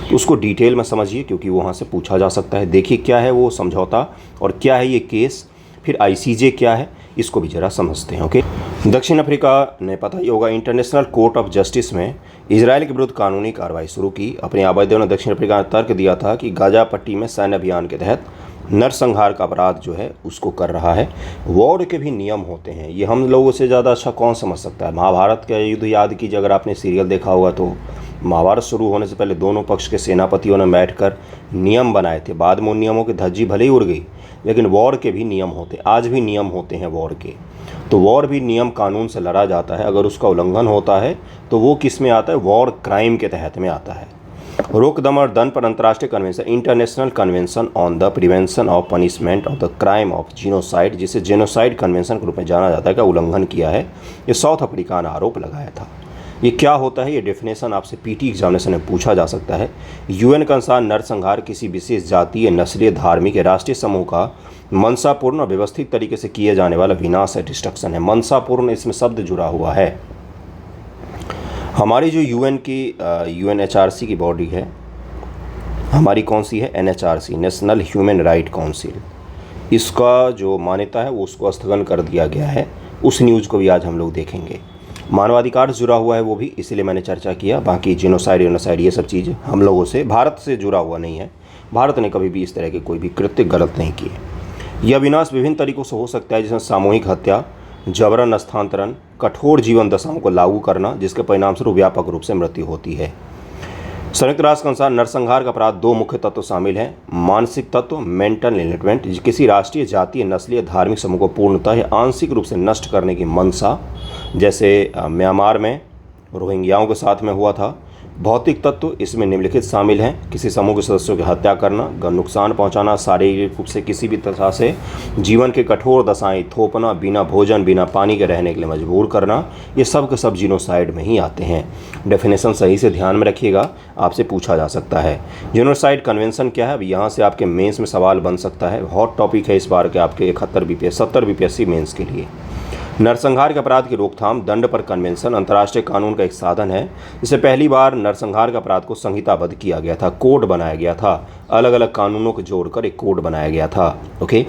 तो उसको डिटेल में समझिए, क्योंकि वहाँ से पूछा जा सकता है। देखिए क्या है वो समझौता और क्या है ये केस, फिर आईसीजे क्या है, इसको भी ज़रा समझते हैं। ओके, दक्षिण अफ्रीका ने, पता ही होगा, इंटरनेशनल कोर्ट ऑफ जस्टिस में इजराइल के विरुद्ध कानूनी कार्रवाई शुरू की। अपने आवेदन में दक्षिण अफ्रीका ने तर्क दिया था कि गाजा पट्टी में सैन्य अभियान के तहत नरसंहार का अपराध जो है उसको कर रहा है। वॉर के भी नियम होते हैं, ये हम लोगों से ज़्यादा अच्छा कौन समझ सकता है। महाभारत का युद्ध याद कीजिए, अगर आपने सीरियल देखा होगा तो महाभारत शुरू होने से पहले दोनों पक्ष के सेनापतियों ने बैठकर नियम बनाए थे। बाद में उन नियमों की धज्जी भले ही उड़ गई, लेकिन वॉर के भी नियम होते, आज भी नियम होते हैं वॉर के। तो वॉर भी नियम कानून से लड़ा जाता है, अगर उसका उल्लंघन होता है तो वो किस में आता है, वॉर क्राइम के तहत में आता है। रोक दमन और दंड पर अंतर्राष्ट्रीय convention, international convention on the prevention of punishment of the crime of genocide, जिसे जेनोसाइड कन्वेंशन के रूप में जाना जाता है, का उल्लंघन किया है, ये साउथ अफ्रीका ने आरोप लगाया था। ये क्या होता है, ये डेफिनेशन आपसे पीटी एग्जामिनेशन में पूछा जा सकता है। यूएन के अनुसार नरसंहार किसी विशेष जातीय, नस्लीय, धार्मिक या राष्ट्रीय समूह का मनसापूर्ण और व्यवस्थित तरीके से किए जाने वाला विनाश है, डिस्ट्रक्शन है। मनसापूर्ण इसमें शब्द जुड़ा हुआ है। हमारी जो यूएनएचआरसी की बॉडी है, हमारी कौन सी है, NHRC, national human right council, इसका जो मान्यता है वो उसको स्थगन कर दिया गया है। उस न्यूज़ को भी आज हम लोग देखेंगे। मानवाधिकार से जुड़ा हुआ है वो भी, इसलिए मैंने चर्चा किया। बाकी जेनोसाइड ये सब चीज़ हम लोगों से, भारत से जुड़ा हुआ नहीं है। भारत ने कभी भी इस तरह के कोई भी कृत्य गलत नहीं किए। यह विनाश विभिन्न तरीक़ों से हो सकता है, जिसमें सामूहिक हत्या, जबरन स्थानांतरण, कठोर जीवन दशाओं को लागू करना, जिसके परिणामस्वरूप व्यापक रूप से मृत्यु होती है। संयुक्त राष्ट्र के अनुसार नरसंहार का अपराध 2 मुख्य तत्व शामिल हैं। मानसिक तत्व, मेंटल एलिमेंट, किसी राष्ट्रीय, जातीय, नस्लीय, धार्मिक समूह को पूर्णतः या आंशिक रूप से नष्ट करने की मंशा, जैसे म्यांमार में रोहिंग्याओं के साथ में हुआ था। भौतिक तत्व, इसमें निम्नलिखित शामिल हैं: किसी समूह के सदस्यों की हत्या करना, नुकसान पहुंचाना, शारीरिक रूप से किसी भी तरह से जीवन के कठोर दशाएं थोपना, बिना भोजन, बिना पानी के रहने के लिए मजबूर करना, ये सब के सब जीनोसाइड में ही आते हैं। डेफिनेशन सही से ध्यान में रखिएगा, आपसे पूछा जा सकता है। जीनोसाइड कन्वेंशन क्या है, अब यहाँ से आपके मेंस में सवाल बन सकता है। हॉट टॉपिक है इस बार के आपके 70 बीपीएससी मेंस के लिए। नरसंहार के अपराध की रोकथाम, दंड पर कन्वेंशन अंतर्राष्ट्रीय कानून का एक साधन है। इससे पहली बार नरसंहार के अपराध को संहिताबद्ध किया गया था, कोड बनाया गया था, अलग अलग कानूनों को जोड़कर एक कोड बनाया गया था। ओके,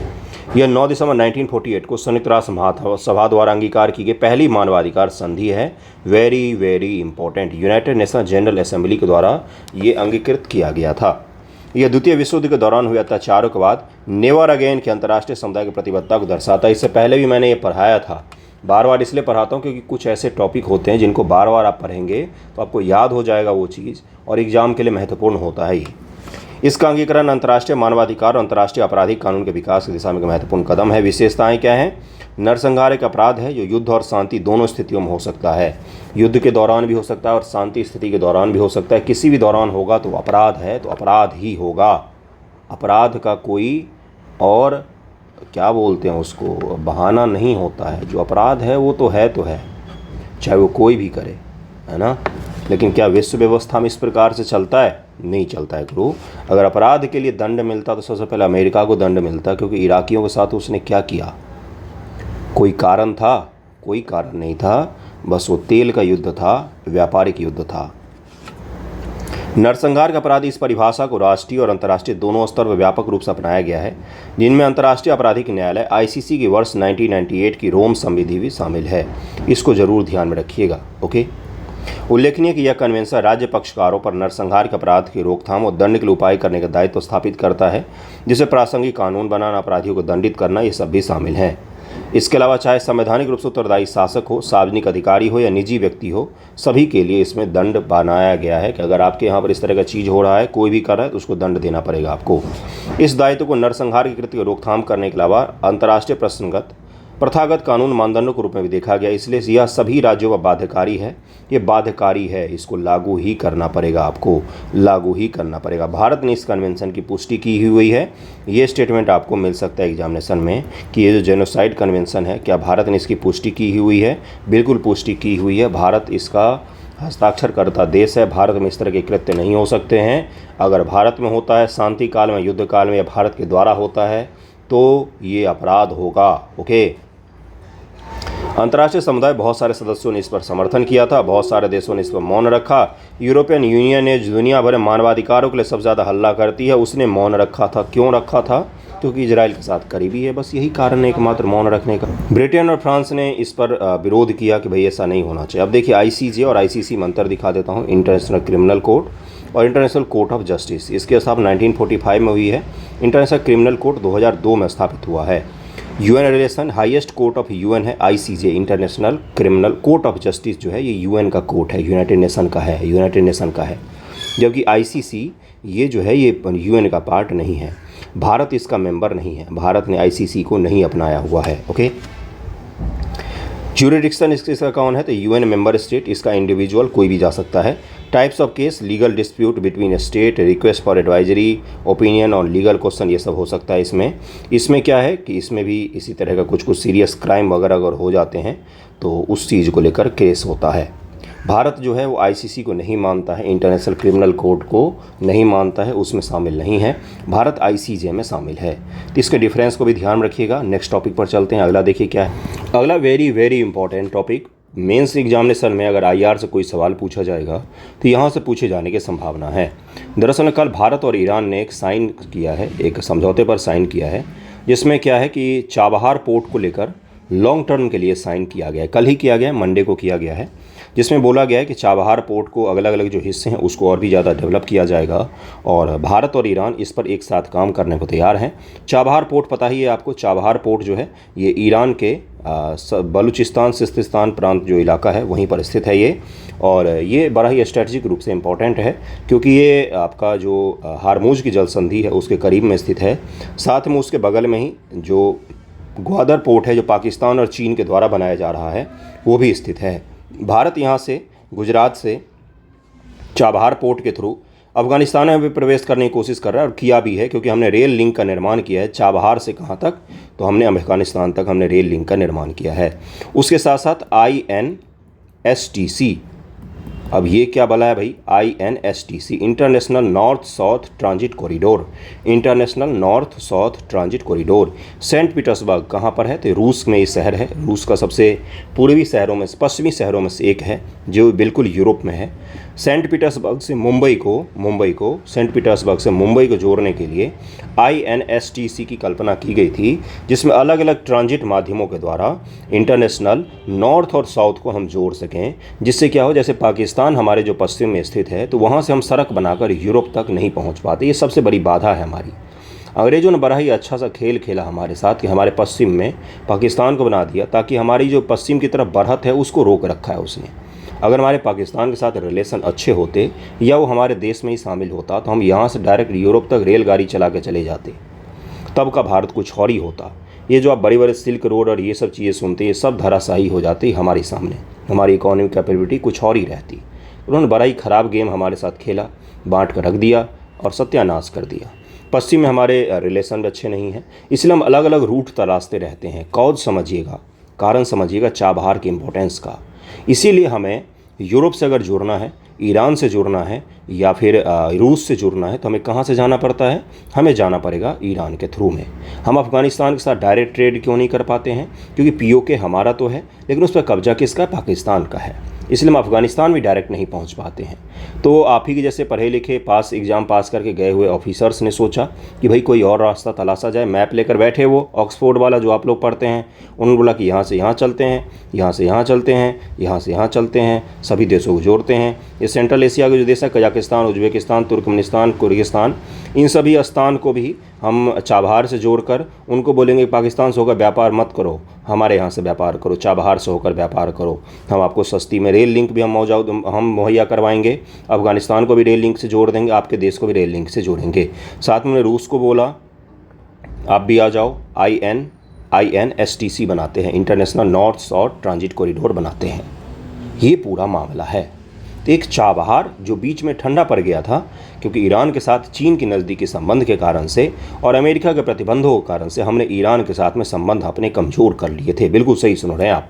यह 9 दिसंबर 1948 को संयुक्त राष्ट्र महासभा द्वारा अंगीकार की गई पहली मानवाधिकार संधि है। Very very important, United nation general assembly के द्वारा ये अंगीकृत किया गया था। यह द्वितीय विश्व युद्ध के दौरान हुए अत्याचारों के बाद नेवर अगेन के अंतर्राष्ट्रीय समुदाय की प्रतिबद्धता को दर्शाता है। इससे पहले भी मैंने ये पढ़ाया था, बार बार इसलिए पढ़ाता हूँ क्योंकि कुछ ऐसे टॉपिक होते हैं जिनको बार बार आप पढ़ेंगे तो आपको याद हो जाएगा वो चीज़, और एग्जाम के लिए महत्वपूर्ण होता है ये। इसका अंगीकरण अंतर्राष्ट्रीय मानवाधिकार और अंतर्राष्ट्रीय आपराधिक कानून के विकास की दिशा में एक महत्वपूर्ण कदम है। विशेषताएं क्या हैं? नरसंहार एक अपराध है जो युद्ध और शांति दोनों स्थितियों में हो सकता है। युद्ध के दौरान भी हो सकता है और शांति स्थिति के दौरान भी हो सकता है। किसी भी दौरान होगा तो अपराध है तो अपराध ही होगा। अपराध का कोई और क्या बोलते हैं उसको, बहाना नहीं होता है। जो अपराध है वो तो है, चाहे वो कोई भी करे, है ना। लेकिन क्या विश्व व्यवस्था में इस प्रकार से चलता है? नहीं चलता है गुरु। अगर अपराध के लिए दंड मिलता तो सबसे पहले अमेरिका को दंड मिलता, क्योंकि इराकियों के साथ उसने क्या किया? कोई कारण था? कोई कारण नहीं था, बस वो तेल का युद्ध था, व्यापारिक युद्ध था। नरसंहार का अपराध, इस परिभाषा को राष्ट्रीय और अंतर्राष्ट्रीय दोनों स्तर पर व्यापक रूप से अपनाया गया है, जिनमें अंतर्राष्ट्रीय आपराधिक न्यायालय ICC की वर्ष 1998 की रोम संविधि भी शामिल है। इसको जरूर ध्यान में रखिएगा। ओके, उल्लेखनीय कि यह कन्वेंशन राज्य पक्षकारों पर नरसंहार के अपराध की रोकथाम और दंड के लिए उपाय करने का दायित्व स्थापित करता है, जिसे प्रासंगिक कानून बनाना, अपराधियों को दंडित करना, ये सब भी शामिल हैं। इसके अलावा चाहे संवैधानिक रूप से उत्तरदायी शासक हो, सार्वजनिक अधिकारी हो या निजी व्यक्ति हो, सभी के लिए इसमें दंड बनाया गया है कि अगर आपके यहाँ पर इस तरह का चीज़ हो रहा है, कोई भी कर रहा है, तो उसको दंड देना पड़ेगा आपको। इस दायित्व को नरसंहार की कृत्य की रोकथाम करने के अलावा अंतर्राष्ट्रीय प्रथागत कानून मानदंडों के रूप में भी देखा गया। इसलिए यह सभी राज्यों पर बाध्यकारी है। ये बाध्यकारी है, इसको लागू ही करना पड़ेगा, आपको लागू ही करना पड़ेगा। भारत ने इस कन्वेंशन की पुष्टि की हुई है। ये स्टेटमेंट आपको मिल सकता है एग्जामिनेशन में कि ये जो जेनोसाइड कन्वेंशन है, क्या भारत ने इसकी पुष्टि की हुई है? बिल्कुल पुष्टि की हुई है। भारत इसका हस्ताक्षरकर्ता देश है। भारत में इस तरह के कृत्य नहीं हो सकते हैं। अगर भारत में होता है, शांति काल में, युद्ध काल में, या भारत के द्वारा होता है, तो ये अपराध होगा। ओके, अंतर्राष्ट्रीय समुदाय, बहुत सारे सदस्यों ने इस पर समर्थन किया था, बहुत सारे देशों ने इस पर मौन रखा। यूरोपियन यूनियन ने दुनिया भर में मानवाधिकारों के लिए सबसे ज़्यादा हल्ला करती है, उसने मौन रखा था। क्यों रखा था? क्योंकि इजराइल के साथ करीबी है, बस यही कारण है एकमात्र मौन रखने का। ब्रिटेन और फ्रांस ने इस पर विरोध किया कि भाई ऐसा नहीं होना चाहिए। अब देखिए, ICJ और ICC में अंतर दिखा देता हूँ, इंटरनेशनल क्रिमिनल कोर्ट और इंटरनेशनल कोर्ट ऑफ जस्टिस। इसकी स्थापना 1945 में हुई है। इंटरनेशनल क्रिमिनल कोर्ट 2002 में स्थापित हुआ है। UN relation highest court of UN है ICJ, international criminal court of justice जो है ये UN का कोर्ट है, यूनाइटेड नेशन का है। जबकि ICC ये जो है ये UN का पार्ट नहीं है। भारत इसका मेंबर नहीं है, भारत ने ICC को नहीं अपनाया हुआ है। ओके, ज्यूरिडिक्शन इसका कौन है? तो UN मेंबर स्टेट, इसका इंडिविजुअल कोई भी जा सकता है। Types of case, legal dispute between state, request for advisory, opinion और लीगल क्वेश्चन, ये सब हो सकता है इसमें क्या है कि इसमें भी इसी तरह का कुछ सीरियस क्राइम वगैरह अगर हो जाते हैं तो उस चीज़ को लेकर केस होता है। भारत जो है वो आईसीसी को नहीं मानता है, इंटरनेशनल क्रिमिनल कोर्ट को नहीं मानता है, उसमें शामिल नहीं है। भारत आईसीजे में शामिल है। तो इसके डिफरेंस को भी ध्यान रखिएगा। नेक्स्ट टॉपिक पर चलते हैं। अगला देखिए क्या है। अगला very very important topic, mains examination में अगर आईआर से कोई सवाल पूछा जाएगा तो यहाँ से पूछे जाने की संभावना है। दरअसल कल भारत और ईरान ने एक साइन किया है, एक समझौते पर साइन किया है, जिसमें क्या है कि चाबहार पोर्ट को लेकर लॉन्ग टर्म के लिए साइन किया गया है। कल ही किया गया है, मंडे को किया गया है, जिसमें बोला गया है कि चाबहार पोर्ट को अलग अलग जो हिस्से हैं उसको और भी ज़्यादा डेवलप किया जाएगा और भारत और ईरान इस पर एक साथ काम करने को तैयार हैं। चाबहार पोर्ट पता ही है आपको, चाबहार पोर्ट जो है ये ईरान के बलूचिस्तान सिस्तिस्तान प्रांत जो इलाका है वहीं पर स्थित है ये, और ये बड़ा ही स्ट्रेटजिक रूप से इम्पॉर्टेंट है क्योंकि ये आपका जो हारमूज की जल संधि है उसके करीब में स्थित है। साथ में उसके बगल में ही जो ग्वादर पोर्ट है जो पाकिस्तान और चीन के द्वारा बनाया जा रहा है वो भी स्थित है। भारत यहाँ से गुजरात से चाबहार पोर्ट के थ्रू अफगानिस्तान में भी प्रवेश करने की कोशिश कर रहा है और किया भी है, क्योंकि हमने रेल लिंक का निर्माण किया है। चाबहार से कहाँ तक, तो हमने अफगानिस्तान तक हमने रेल लिंक का निर्माण किया है। उसके साथ साथ INSTC, अब ये क्या बोला है भाई, INSTC international north south transit corridor, international north south transit corridor. Saint Petersburg कहाँ पर है, तो रूस में ये शहर है, रूस का सबसे पूर्वी शहरों में पश्चिमी शहरों में से एक है जो बिल्कुल यूरोप में है। सेंट पीटर्सबर्ग से मुंबई को सेंट पीटर्सबर्ग से मुंबई को जोड़ने के लिए INSTC की कल्पना की गई थी, जिसमें अलग अलग ट्रांजिट माध्यमों के द्वारा इंटरनेशनल नॉर्थ और साउथ को हम जोड़ सकें, जिससे क्या हो, जैसे पाकिस्तान हमारे जो पश्चिम में स्थित है तो वहाँ से हम सड़क बनाकर यूरोप तक नहीं पहुँच पाते। ये सबसे बड़ी बाधा है हमारी। अंग्रेज़ों ने बड़ा ही अच्छा सा खेल खेला हमारे साथ कि हमारे पश्चिम में पाकिस्तान को बना दिया, ताकि हमारी जो पश्चिम की तरफ बढ़त है उसको रोक रखा है उसने। अगर हमारे पाकिस्तान के साथ रिलेशन अच्छे होते या वो हमारे देश में ही शामिल होता तो हम यहाँ से डायरेक्ट यूरोप तक रेलगाड़ी चला के चले जाते, तब का भारत कुछ और ही होता। ये जो आप बड़े बड़े सिल्क रोड और ये सब चीज़ें सुनते, ये सब धराशायी हो जाती हमारे सामने, हमारी इकोनॉमिक कैपेबिलिटी कुछ और ही रहती। उन्होंने बड़ा ही ख़राब गेम हमारे साथ खेला, बांट कर रख दिया और सत्यानाश कर दिया। पश्चिम में हमारे रिलेशन अच्छे नहीं हैं, इसलिए हम अलग अलग रूट तलाशते रहते हैं। कॉज समझिएगा, कारण समझिएगा चाबहार की इम्पोर्टेंस का। इसीलिए हमें यूरोप से अगर जुड़ना है, ईरान से जुड़ना है या फिर रूस से जुड़ना है, तो हमें कहाँ से जाना पड़ता है, हमें जाना पड़ेगा ईरान के थ्रू में। हम अफ़गानिस्तान के साथ डायरेक्ट ट्रेड क्यों नहीं कर पाते हैं, क्योंकि POK हमारा तो है लेकिन उस पर कब्जा किसका, पाकिस्तान का है, इसलिए हम अफ़गानिस्तान भी डायरेक्ट नहीं पहुंच पाते हैं। तो आप ही के जैसे पढ़े लिखे एग्ज़ाम पास करके गए हुए ऑफिसर्स ने सोचा कि भाई कोई और रास्ता तलाशा जाए। मैप लेकर बैठे, वो ऑक्सफोर्ड वाला जो आप लोग पढ़ते हैं, उन्होंने बोला कि यहाँ से यहाँ चलते हैं, यहाँ से यहाँ चलते हैं, यहाँ से यहाँ चलते हैं, सभी देशों को जोड़ते हैं। ये सेंट्रल एशिया के जो देश है, कजाकिस्तान, उज्बेकिस्तान, तुर्कमेनिस्तान, किर्गिस्तान, इन सभी स्थान को भी हम चाबहार से जोड़कर उनको बोलेंगे पाकिस्तान से होकर व्यापार मत करो, हमारे यहाँ से व्यापार करो, चाबहार से होकर व्यापार करो। हम आपको सस्ती में रेल लिंक भी हम मुहैया करवाएंगे, अफ़गानिस्तान को भी रेल लिंक से जोड़ देंगे, आपके देश को भी रेल लिंक से जोड़ेंगे। साथ में रूस को बोला आप भी आ जाओ, INSTC बनाते हैं, international north south transit corridor बनाते हैं। ये पूरा मामला है। तो एक चाबहार जो बीच में ठंडा पड़ गया था, क्योंकि ईरान के साथ चीन की नज़दीकी संबंध के कारण से और अमेरिका के प्रतिबंधों के कारण से हमने ईरान के साथ में संबंध अपने कमज़ोर कर लिए थे। बिल्कुल सही सुन रहे हैं आप।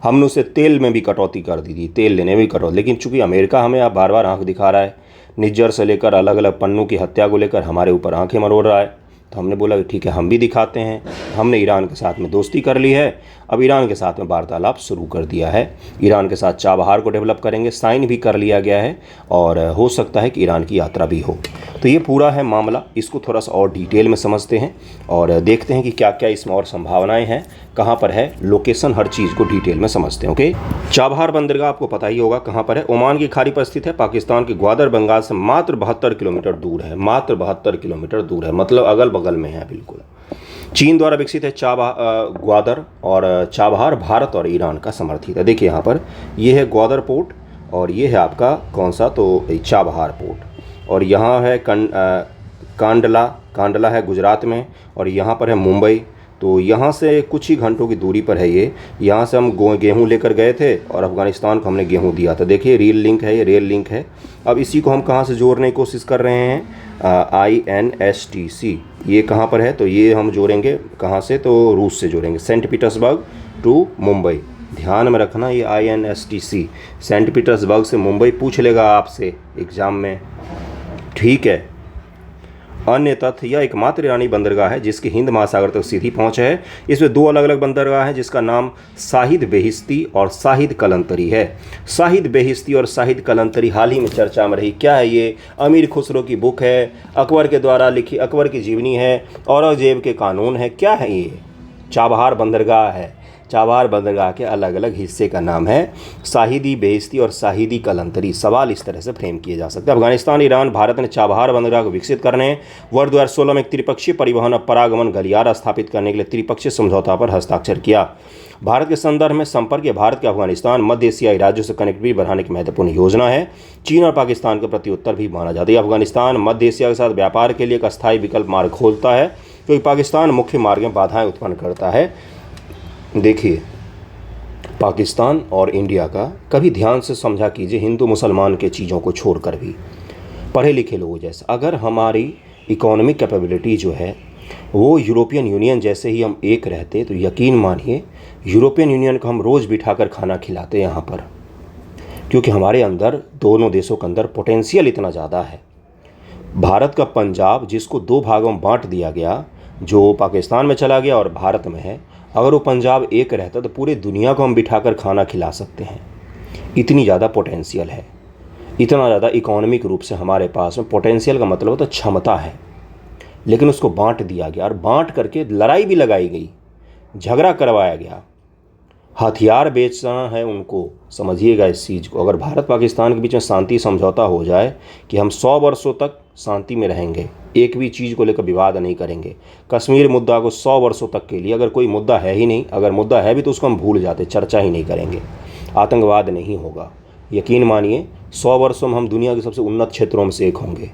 हमने उसे तेल में भी कटौती कर दी थी, तेल लेने में भी कटौती, लेकिन चूंकि अमेरिका हमें अब बार बार आंख दिखा रहा है, निज्जर से लेकर अलग अलग पन्नों की हत्या को लेकर हमारे ऊपर आंखें मरोड़ रहा है, तो हमने बोला कि ठीक है हम भी दिखाते हैं। हमने ईरान के साथ में दोस्ती कर ली है, अब ईरान के साथ में वार्तालाप शुरू कर दिया है। ईरान के साथ चाबहार को डेवलप करेंगे, साइन भी कर लिया गया है और हो सकता है कि ईरान की यात्रा भी हो। तो ये पूरा है मामला, इसको थोड़ा सा और डिटेल में समझते हैं और देखते हैं कि क्या क्या इसमें और संभावनाएं हैं, कहाँ पर है लोकेशन, हर चीज़ को डिटेल में समझते हैं। ओके, चाबहार बंदरगाह आपको पता ही होगा कहाँ पर है, ओमान की खाड़ी पर स्थित है, पाकिस्तान के ग्वादर बंगाल से मात्र 72 किलोमीटर दूर है, मात्र 72 किलोमीटर दूर है, मतलब अगल बगल में है बिल्कुल। चीन द्वारा विकसित है ग्वादर, और चाबहार भारत और ईरान का समर्थित है। देखिए यहाँ पर ये है ग्वादर पोर्ट और ये है आपका कौन सा, तो चाबहार पोर्ट, और यहाँ है कांडला है गुजरात में, और यहाँ पर है मुंबई। तो यहाँ से कुछ ही घंटों की दूरी पर है ये। यहाँ से हम गेहूँ लेकर गए थे और अफ़गानिस्तान को हमने गेहूँ दिया था। देखिए रेल लिंक है, ये रेल लिंक है। अब इसी को हम कहाँ से जोड़ने की कोशिश कर रहे हैं, INSTC, ये कहाँ पर है, तो ये हम जोड़ेंगे कहाँ से, तो रूस से जोड़ेंगे, सेंट पीटर्सबर्ग टू मुंबई, ध्यान में रखना, ये INSTC सेंट पीटर्सबर्ग से मुंबई पूछ लेगा आपसे एग्ज़ाम में, ठीक है। अन्य तथ्य, यह एकमात्र ईरानी बंदरगाह है जिसकी हिंद महासागर तक सीधी पहुंच है। इसमें 2 अलग अलग बंदरगाह हैं जिसका नाम शाहिद बेहिश्ती और शाहिद कलंतरी है। शाहिद बेहिश्ती और शाहिद कलंतरी हाल ही में चर्चा में रही। क्या है ये? अमीर खुसरो की बुक है, अकबर के द्वारा लिखी, अकबर की जीवनी है, औरंगजेब के कानून है, क्या है ये? चाबहार बंदरगाह है। चाबहार बंदरगाह के अलग अलग हिस्से का नाम है शाहिदी बेहिश्ती और शाहिदी कलंतरी। सवाल इस तरह से फ्रेम किए जा सकते हैं। अफगानिस्तान, ईरान, भारत ने चाबहार बंदरगाह को विकसित करने, वर्ष 2016 में एक त्रिपक्षीय परिवहन और परागमन गलियारा स्थापित करने के लिए त्रिपक्षीय समझौता पर हस्ताक्षर किया। भारत के संदर्भ में संपर्क ये भारत के अफगानिस्तान, मध्य एशियाई राज्यों से कनेक्टिविटी बढ़ाने की महत्वपूर्ण योजना है। चीन और पाकिस्तान के प्रति उत्तर भी माना जाता है। अफगानिस्तान मध्य एशिया के साथ व्यापार के लिए एक अस्थायी विकल्प मार्ग खोलता है, क्योंकि पाकिस्तान मुख्य मार्ग में बाधाएं उत्पन्न करता है। देखिए, पाकिस्तान और इंडिया का कभी ध्यान से समझा कीजिए, हिंदू मुसलमान के चीज़ों को छोड़कर भी, पढ़े लिखे लोगों जैसे, अगर हमारी इकोनॉमिक कैपेबिलिटी जो है वो यूरोपियन यूनियन जैसे ही हम एक रहते, तो यकीन मानिए यूरोपियन यूनियन को हम रोज़ बिठाकर खाना खिलाते यहाँ पर, क्योंकि हमारे अंदर, दोनों देशों के अंदर पोटेंशियल इतना ज़्यादा है। भारत का पंजाब, जिसको 2 भागों में बांट दिया गया, जो पाकिस्तान में चला गया और भारत में है, अगर वो पंजाब एक रहता तो पूरे दुनिया को हम बिठाकर खाना खिला सकते हैं। इतनी ज़्यादा पोटेंशियल है, इतना ज़्यादा इकोनॉमिक रूप से हमारे पास में पोटेंशियल का मतलब होता क्षमता है। लेकिन उसको बांट दिया गया और बांट करके लड़ाई भी लगाई गई, झगड़ा करवाया गया, हथियार बेचना है उनको। समझिएगा इस चीज़ को। अगर भारत पाकिस्तान के बीच में शांति समझौता हो जाए कि हम 100 वर्षों तक शांति में रहेंगे, एक भी चीज़ को लेकर विवाद नहीं करेंगे, कश्मीर मुद्दा को 100 वर्षों तक के लिए, अगर कोई मुद्दा है ही नहीं, अगर मुद्दा है भी तो उसको हम भूल जाते, चर्चा ही नहीं करेंगे, आतंकवाद नहीं होगा, यकीन मानिए 100 वर्षों में हम दुनिया के सबसे उन्नत क्षेत्रों में से एक होंगे,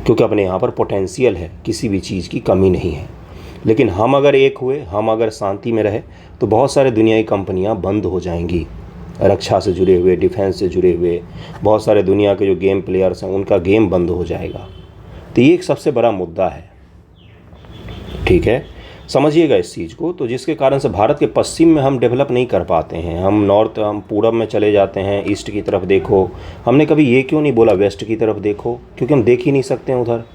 क्योंकि अपने यहाँ पर पोटेंशियल है, किसी भी चीज़ की कमी नहीं है। लेकिन हम अगर एक हुए, हम अगर शांति में रहे, तो बहुत सारे दुनिया की कंपनियां बंद हो जाएंगी, रक्षा से जुड़े हुए, डिफेंस से जुड़े हुए बहुत सारे दुनिया के जो गेम प्लेयर्स हैं उनका गेम बंद हो जाएगा। तो ये एक सबसे बड़ा मुद्दा है, ठीक है, समझिएगा इस चीज़ को। तो जिसके कारण से भारत के पश्चिम में हम डेवलप नहीं कर पाते हैं, हम पूरब में चले जाते हैं, ईस्ट की तरफ देखो। हमने कभी ये क्यों नहीं बोला वेस्ट की तरफ देखो? क्योंकि हम देख ही नहीं सकते हैं, उधर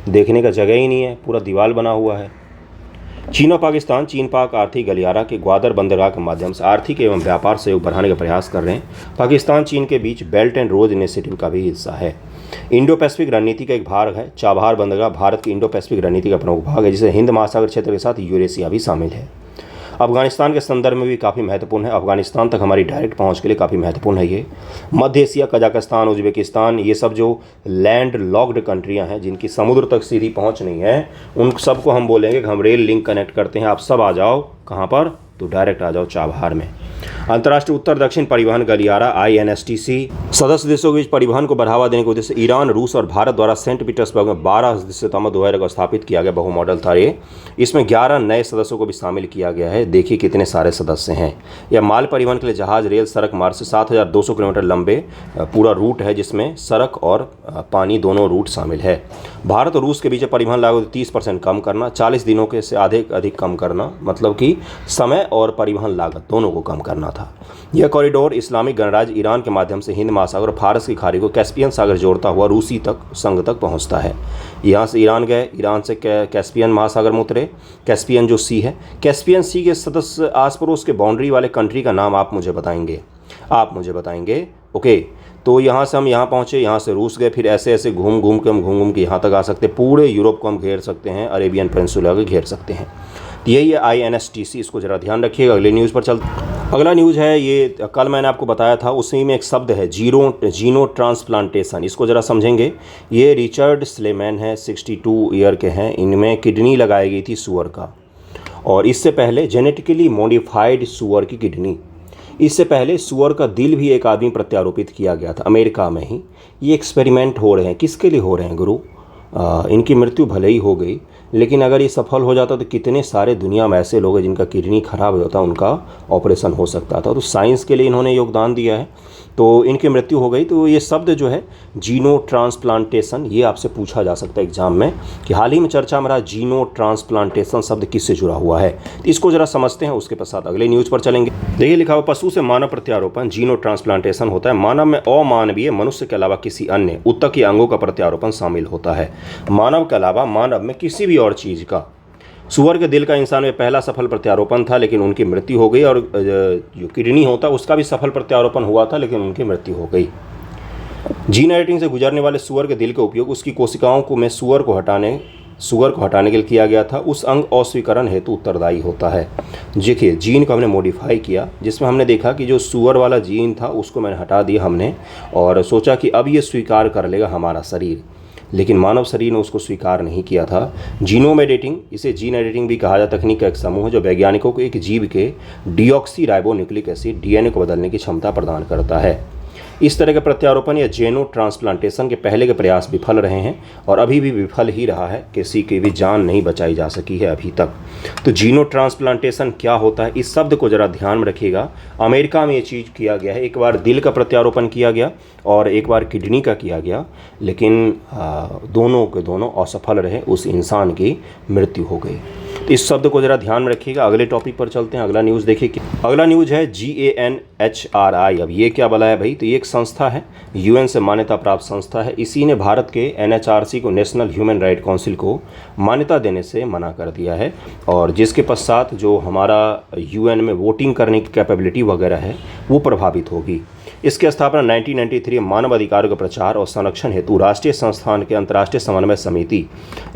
देखने का जगह ही नहीं है, पूरा दीवार बना हुआ है। चीन और पाकिस्तान चीन पाक आर्थिक गलियारा के ग्वादर बंदरगाह के माध्यम से आर्थिक एवं व्यापार सहयोग बढ़ाने का प्रयास कर रहे हैं। पाकिस्तान चीन के बीच बेल्ट एंड रोड इनिशिएटिव का भी हिस्सा है। इंडो पैसिफिक रणनीति का एक भाग है। चाबहार बंदरगाह भारत की इंडो पैसिफिक रणनीति का प्रमुख भाग है, जिसे हिंद महासागर क्षेत्र के साथ यूरेशिया भी शामिल है। अफगानिस्तान के संदर्भ में भी काफ़ी महत्वपूर्ण है। अफगानिस्तान तक हमारी डायरेक्ट पहुंच के लिए काफ़ी महत्वपूर्ण है ये। मध्य एशिया, कजाकिस्तान, उज्बेकिस्तान, ये सब जो लैंड लॉक्ड कंट्रियां हैं, जिनकी समुद्र तक सीधी पहुंच नहीं है, उन सबको हम बोलेंगे कि हम रेल लिंक कनेक्ट करते हैं। आप सब आ जाओ, कहाँ पर? तो डायरेक्ट आ जाओ चाबहार में। अंतर्राष्ट्रीय उत्तर दक्षिण परिवहन गलियारा INSTC सदस्य देशों के बीच परिवहन को बढ़ावा देने के उद्देश्य से ईरान, रूस और भारत द्वारा सेंट पीटर्सबर्ग में 12 सितंबर 2000 को स्थापित किया गया बहु मॉडल था ये। इसमें 11 नए सदस्यों को भी शामिल किया गया है। देखिए कितने सारे सदस्य हैं। यह माल परिवहन के लिए जहाज, रेल, सड़क मार्ग से 7200 किलोमीटर लंबे पूरा रूट है, जिसमें सड़क और पानी दोनों रूट शामिल है। भारत और रूस के बीच परिवहन लागत 30% कम करना, 40 दिनों के से अधिक कम करना, मतलब कि समय और परिवहन लागत दोनों को कम करना था। यह कॉरिडोर इस्लामिक गणराज्य ईरान के माध्यम से हिंद महासागर और फारस की खाड़ी को कैस्पियन सागर जोड़ता हुआ रूसी संघ तक पहुंचता है। यहाँ से ईरान गए, ईरान से कैस्पियन महासागर में उतरे। कैस्पियन जो सी है, कैस्पियन सी के सदस्य आस पड़ोस के बाउंड्री वाले कंट्री का नाम आप मुझे बताएंगे। ओके, तो यहाँ से हम यहाँ पहुँचे, यहाँ से रूस गए, फिर ऐसे ऐसे घूम घूम के यहाँ तक आ सकते हैं। पूरे यूरोप को हम घेर सकते हैं, अरेबियन पेनिनसुला को घेर सकते हैं। यही है INSTC, इसको ज़रा ध्यान रखिएगा। अगले न्यूज़ पर चलते। अगला न्यूज़ है ये, कल मैंने आपको बताया था, उसी में एक शब्द है जीनो ट्रांसप्लांटेशन। इसको ज़रा समझेंगे। ये रिचर्ड स्लेमैन है, 62 ईयर के हैं। इनमें किडनी लगाई गई थी सुअर का, और इससे पहले जेनेटिकली मॉडिफाइड सुअर की किडनी, इससे पहले सुअर का दिल भी एक आदमी प्रत्यारोपित किया गया था अमेरिका में ही। ये एक्सपेरिमेंट हो रहे हैं, किसके लिए हो रहे हैं गुरु? इनकी मृत्यु भले ही हो गई, लेकिन अगर ये सफल हो जाता तो कितने सारे दुनिया में ऐसे लोग हैं जिनका किडनी खराब हो जाता, उनका ऑपरेशन हो सकता था। तो साइंस के लिए इन्होंने योगदान दिया है, तो इनकी मृत्यु हो गई। तो ये शब्द जो है जीनो ट्रांसप्लांटेशन, ये आपसे पूछा जा सकता है एग्जाम में कि हाल ही में चर्चा में रहा जीनो ट्रांसप्लांटेशन शब्द किससे जुड़ा हुआ है। तो इसको जरा समझते हैं, उसके पश्चात अगले न्यूज़ पर चलेंगे। देखिए लिखा हुआ, पशु से मानव प्रत्यारोपण जीनो ट्रांसप्लांटेशन होता है। मानव में अमानवीय मनुष्य के अलावा किसी अन्य ऊतक या अंगों का प्रत्यारोपण शामिल होता है। मानव के अलावा मानव में किसी भी और चीज़ का, सूअर के दिल का इंसान में पहला सफल प्रत्यारोपण था लेकिन उनकी मृत्यु हो गई, और जो किडनी होता उसका भी सफल प्रत्यारोपण हुआ था लेकिन उनकी मृत्यु हो गई। जीन एडिटिंग से गुजरने वाले सूअर के दिल का उपयोग उसकी कोशिकाओं को में सूअर को हटाने के लिए किया गया था। उस अंग अस्वीकरण हेतु उत्तरदायी होता है। देखिए जीन को हमने मॉडिफाई किया, जिसमें हमने देखा कि जो सूअर वाला जीन था उसको मैंने हटा दिया हमने, और सोचा कि अब ये स्वीकार कर लेगा हमारा शरीर, लेकिन मानव शरीर ने उसको स्वीकार नहीं किया था। जीनोम एडिटिंग, इसे जीन एडिटिंग भी कहा जाता है, तकनीक का एक समूह है जो वैज्ञानिकों को एक जीव के deoxy ribo nucleic acid DNA को बदलने की क्षमता प्रदान करता है। इस तरह के प्रत्यारोपण या जेनो ट्रांसप्लांटेशन के पहले के प्रयास विफल रहे हैं और अभी भी विफल ही रहा है, किसी की भी जान नहीं बचाई जा सकी है अभी तक। तो जीनो ट्रांसप्लांटेशन क्या होता है, इस शब्द को ज़रा ध्यान में रखिएगा। अमेरिका में ये चीज़ किया गया है, एक बार दिल का प्रत्यारोपण किया गया और एक बार किडनी का किया गया, लेकिन दोनों के दोनों असफल रहे, उस इंसान की मृत्यु हो गई। इस शब्द को जरा ध्यान में रखिएगा। अगले टॉपिक पर चलते हैं। अगला न्यूज़ देखिए, अगला न्यूज़ है GANHRI। अब ये क्या बला है भाई, तो ये एक संस्था है, UN से मान्यता प्राप्त संस्था है। इसी ने भारत के NHRC को, नेशनल ह्यूमन राइट काउंसिल को मान्यता देने से मना कर दिया है, और जिसके पश्चात जो हमारा UN में वोटिंग करने की कैपेबिलिटी वगैरह है वो प्रभावित होगी। इसकी स्थापना 1993 मानव अधिकारों के प्रचार और संरक्षण हेतु राष्ट्रीय संस्थान के अंतर्राष्ट्रीय समन्वय समिति,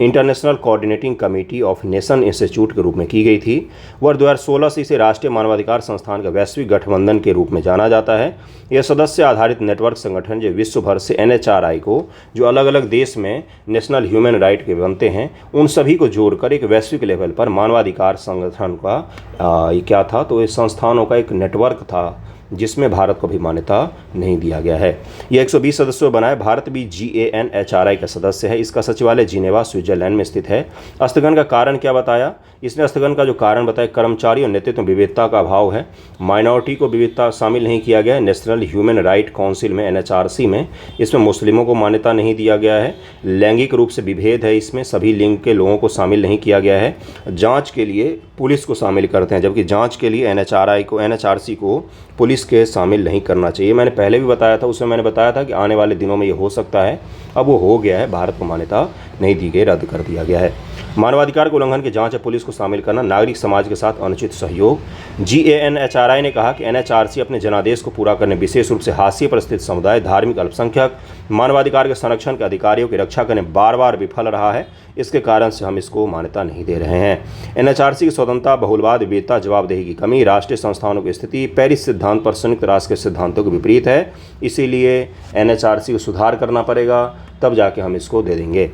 international coordinating committee of nation institute के रूप में की गई थी। वर्ष 2016 से इसे राष्ट्रीय मानवाधिकार संस्थान का वैश्विक गठबंधन के रूप में जाना जाता है। यह सदस्य आधारित नेटवर्क संगठन जो विश्व भर से NHRI को, जो अलग अलग देश में नेशनल ह्यूमन राइट के बनते हैं, उन सभी को जोड़कर एक वैश्विक लेवल पर मानवाधिकार संगठन का क्या था, तो इस संस्थानों का एक नेटवर्क था जिसमें भारत को भी मान्यता नहीं दिया गया है। यह 120 सदस्यों बनाए। भारत भी GANHRI का सदस्य है। इसका सचिवालय जिनेवा, स्विट्जरलैंड में स्थित है। स्थगन का कारण क्या बताया, इसने स्थगन का जो कारण बताया, कर्मचारी और नेतृत्व विविधता का अभाव है, माइनॉरिटी को विविधता शामिल नहीं किया गया है नेशनल ह्यूमन राइट काउंसिल में, NHRC में, इसमें मुस्लिमों को मान्यता नहीं दिया गया है, लैंगिक रूप से विभेद है, इसमें सभी लिंग के लोगों को शामिल नहीं किया गया है, जाँच के लिए पुलिस को शामिल करते हैं, जबकि जाँच के लिए NHRC को पुलिस के शामिल नहीं करना चाहिए। मैंने पहले भी बताया था, उसमें मैंने बताया था कि आने वाले दिनों में ये हो सकता है, अब वो हो गया है, भारत को मान्यता नहीं दी गई, रद्द कर दिया गया है। मानवाधिकार के उल्लंघन की जांच या पुलिस को शामिल करना, नागरिक समाज के साथ अनुचित सहयोग। GANHRI ने कहा कि NHRC अपने जनादेश को पूरा करने, विशेष रूप से हाशिए पर स्थित समुदाय, धार्मिक अल्पसंख्यक, मानवाधिकार के संरक्षण के अधिकारियों की रक्षा करने बार बार विफल रहा है। इसके कारण से हम इसको मान्यता नहीं दे रहे हैं। NHRC की स्वतंत्रता, बहुलवाद, विविधता, जवाबदेही की कमी, राष्ट्रीय संस्थानों की स्थिति पेरिस सिद्धांत पर संयुक्त राष्ट्र के सिद्धांतों के विपरीत है। इसीलिए NHRC को सुधार करना पड़ेगा, तब जाके हम इसको दे देंगे।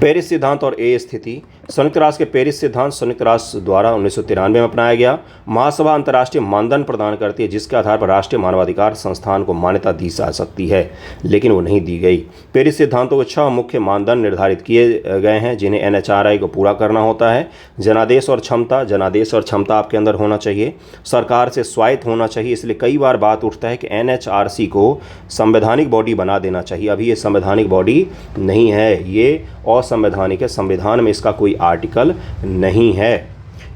पेरिस सिद्धांत और स्थिति। संयुक्त राष्ट्र के पेरिस सिद्धांत संयुक्त राष्ट्र द्वारा 1993 में अपनाया गया। महासभा अंतर्राष्ट्रीय मानदंड प्रदान करती है जिसके आधार पर राष्ट्रीय मानवाधिकार संस्थान को मान्यता दी जा सकती है, लेकिन वो नहीं दी गई। पेरिस सिद्धांतों के 6 मुख्य मानदंड निर्धारित किए गए हैं जिन्हें NHRI को पूरा करना होता है। जनादेश और क्षमता, जनादेश और क्षमता आपके अंदर होना चाहिए। सरकार से स्वायत्त होना चाहिए, इसलिए कई बार बात उठता है कि NHRC को संवैधानिक बॉडी बना देना चाहिए। अभी ये संवैधानिक बॉडी नहीं है, ये असंवैधानिक है, संविधान में इसका कोई आर्टिकल नहीं है।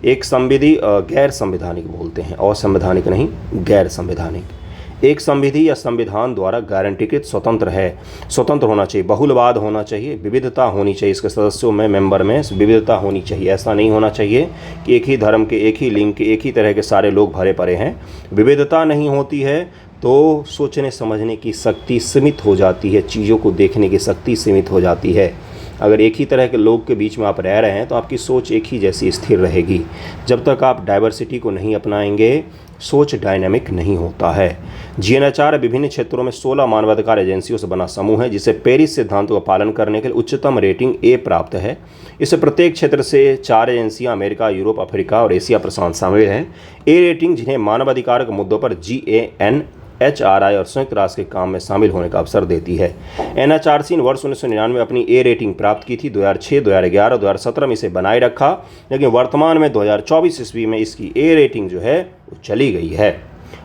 एक संविधि गैर संवैधानिक बोलते हैं, असंवैधानिक नहीं, गैर संवैधानिक। एक संविधि या संविधान द्वारा गारंटीकृत स्वतंत्र है, स्वतंत्र होना चाहिए, बहुलवाद होना चाहिए, विविधता होनी चाहिए, इसके सदस्यों में, मेंबर में विविधता होनी चाहिए। ऐसा नहीं होना चाहिए कि एक ही धर्म के, एक ही लिंग के, एक ही तरह के सारे लोग भरे पड़े हैं। विविधता नहीं होती है तो सोचने समझने की शक्ति सीमित हो जाती है, चीज़ों को देखने की शक्ति सीमित हो जाती है। अगर एक ही तरह के लोग के बीच में आप रह रहे हैं तो आपकी सोच एक ही जैसी स्थिर रहेगी। जब तक आप डाइवर्सिटी को नहीं अपनाएंगे, सोच डायनामिक नहीं होता है। GNHRI विभिन्न क्षेत्रों में 16 मानवाधिकार एजेंसियों से बना समूह है जिसे पेरिस सिद्धांतों का पालन करने के लिए उच्चतम रेटिंग A प्राप्त है। इसे प्रत्येक क्षेत्र से 4 एजेंसियां अमेरिका, यूरोप, अफ्रीका और एशिया प्रशांत शामिल हैं। A रेटिंग जिन्हें मानवाधिकार के मुद्दों पर GANHRI HRI और संयुक्त राष्ट्र के काम में शामिल होने का अवसर देती है। NHRC ने वर्ष 1999 में अपनी A रेटिंग प्राप्त की थी। 2006, 2011, 2017 में इसे बनाए रखा, लेकिन वर्तमान में 2024 ईस्वी में इसकी A रेटिंग जो है वो चली गई है।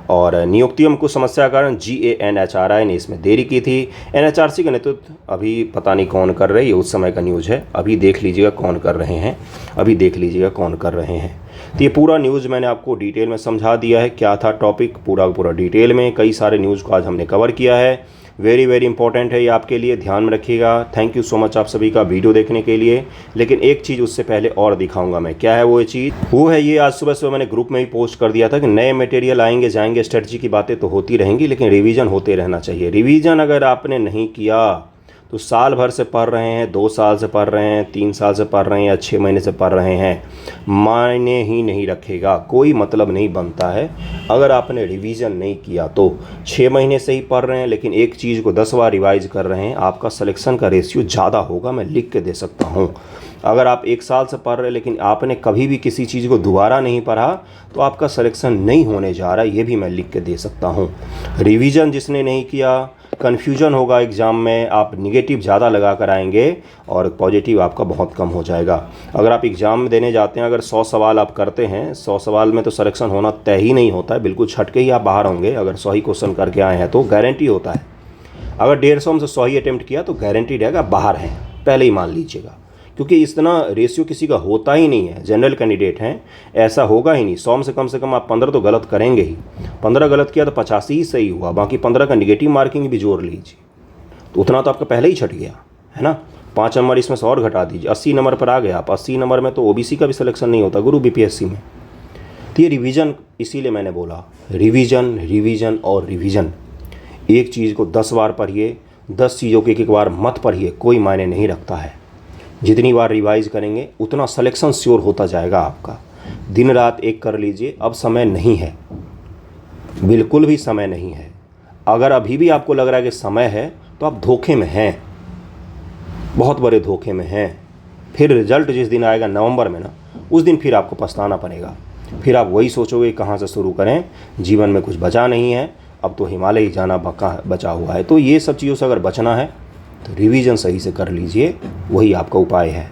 और नियुक्तियों में कुछ समस्या के कारण GANHRI ने इसमें देरी की थी। NHRC का नेतृत्व अभी पता नहीं कौन कर रहे, ये उस समय का न्यूज़ है, अभी देख लीजिएगा कौन कर रहे हैं, अभी देख लीजिएगा कौन कर रहे हैं। तो ये पूरा न्यूज़ मैंने आपको डिटेल में समझा दिया है, क्या था टॉपिक पूरा डिटेल में। कई सारे न्यूज़ को आज हमने कवर किया है। वेरी इंपॉर्टेंट है ये आपके लिए, ध्यान में रखिएगा। थैंक यू सो मच आप सभी का वीडियो देखने के लिए। लेकिन एक चीज़ उससे पहले और दिखाऊंगा मैं, क्या है वो चीज़, वो है ये। आज सुबह मैंने ग्रुप में भी पोस्ट कर दिया था कि नए मटेरियल आएंगे जाएंगे, स्ट्रेटजी की बातें तो होती रहेंगी, लेकिन रिवीजन होते रहना चाहिए। रिवीजन अगर आपने नहीं किया तो साल भर से पढ़ रहे हैं, 2 साल से पढ़ रहे हैं, 3 साल से पढ़ रहे हैं या 6 महीने से पढ़ रहे हैं, मायने ही नहीं रखेगा, कोई मतलब नहीं बनता है। अगर आपने रिवीजन नहीं किया तो 6 महीने से ही पढ़ रहे हैं लेकिन एक चीज़ को 10 बार रिवाइज कर रहे हैं, आपका सिलेक्शन का रेशियो ज़्यादा होगा, मैं लिख के दे सकता हूँ। अगर आप 1 साल से पढ़ रहे हैं लेकिन आपने कभी भी किसी चीज़ को दोबारा नहीं पढ़ा तो आपका सिलेक्शन नहीं होने जा रहा है, ये भी मैं लिख के दे सकता हूँ। रिवीजन जिसने नहीं किया, कन्फ्यूजन होगा एग्ज़ाम में, आप निगेटिव ज़्यादा लगा कर आएंगे और पॉजिटिव आपका बहुत कम हो जाएगा। अगर आप एग्ज़ाम देने जाते हैं, अगर 100 सवाल आप करते हैं, 100 सवाल में तो सिलेक्शन होना तय ही नहीं होता है, बिल्कुल छट के ही आप बाहर होंगे। अगर 100 ही क्वेश्चन करके आए हैं तो गारंटी होता है। अगर 150 में से 100 ही अटैम्प्ट किया तो गारंटी रहेगा बाहर हैं, पहले ही मान लीजिएगा, क्योंकि इतना रेशियो किसी का होता ही नहीं है। जनरल कैंडिडेट हैं, ऐसा होगा ही नहीं। 100 में से कम आप 15 तो गलत करेंगे ही। 15 गलत किया तो 85 ही सही हुआ, बाकी 15 का निगेटिव मार्किंग भी जोड़ लीजिए तो उतना तो आपका पहले ही छट गया है ना। 5 नंबर इसमें से और घटा दीजिए, 80 नंबर पर आ गया आप। 80 नंबर में तो OBC का भी सिलेक्शन नहीं होता ग्रुप BPSC में। तो ये रिवीजन, इसीलिए मैंने बोला रिवीजन और रिवीजन। एक चीज़ को 10 बार पढ़िए, 10 चीज़ों को एक बार मत पढ़िए, कोई मायने नहीं रखता है। जितनी बार रिवाइज करेंगे उतना सिलेक्शन श्योर होता जाएगा आपका। दिन रात एक कर लीजिए, अब समय नहीं है, बिल्कुल भी समय नहीं है। अगर अभी भी आपको लग रहा है कि समय है तो आप धोखे में हैं, बहुत बड़े धोखे में हैं। फिर रिजल्ट जिस दिन आएगा नवंबर में ना, उस दिन फिर आपको पछताना पड़ेगा। फिर आप वही सोचोगे कहाँ से शुरू करें, जीवन में कुछ बचा नहीं है, अब तो हिमालय ही जाना बचा हुआ है। तो ये सब चीज़ों से अगर बचना है तो रिवीजन सही से कर लीजिए, वही आपका उपाय है।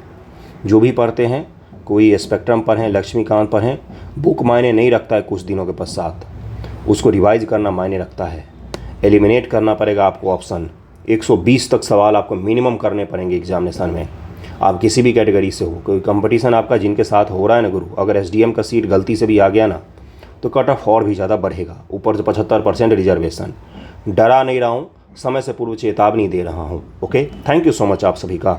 जो भी पढ़ते हैं, कोई स्पेक्ट्रम पर हैं, लक्ष्मीकांत पर हैं, बुक मायने नहीं रखता है कुछ दिनों के पश्चात, उसको रिवाइज करना मायने रखता है। एलिमिनेट करना पड़ेगा आपको ऑप्शन, 120 तक सवाल आपको मिनिमम करने पड़ेंगे एग्जामिनेशन में। आप किसी भी कैटेगरी से हो, कोई कंपटीशन आपका जिनके साथ हो रहा है ना गुरु, अगर SDM का सीट गलती से भी आ गया ना तो कट ऑफ और भी ज़्यादा बढ़ेगा, ऊपर से 75% रिजर्वेशन। डरा नहीं रहा हूँ, समय से पूर्व चेतावनी दे रहा हूँ। Okay, thank you so much आप सभी का।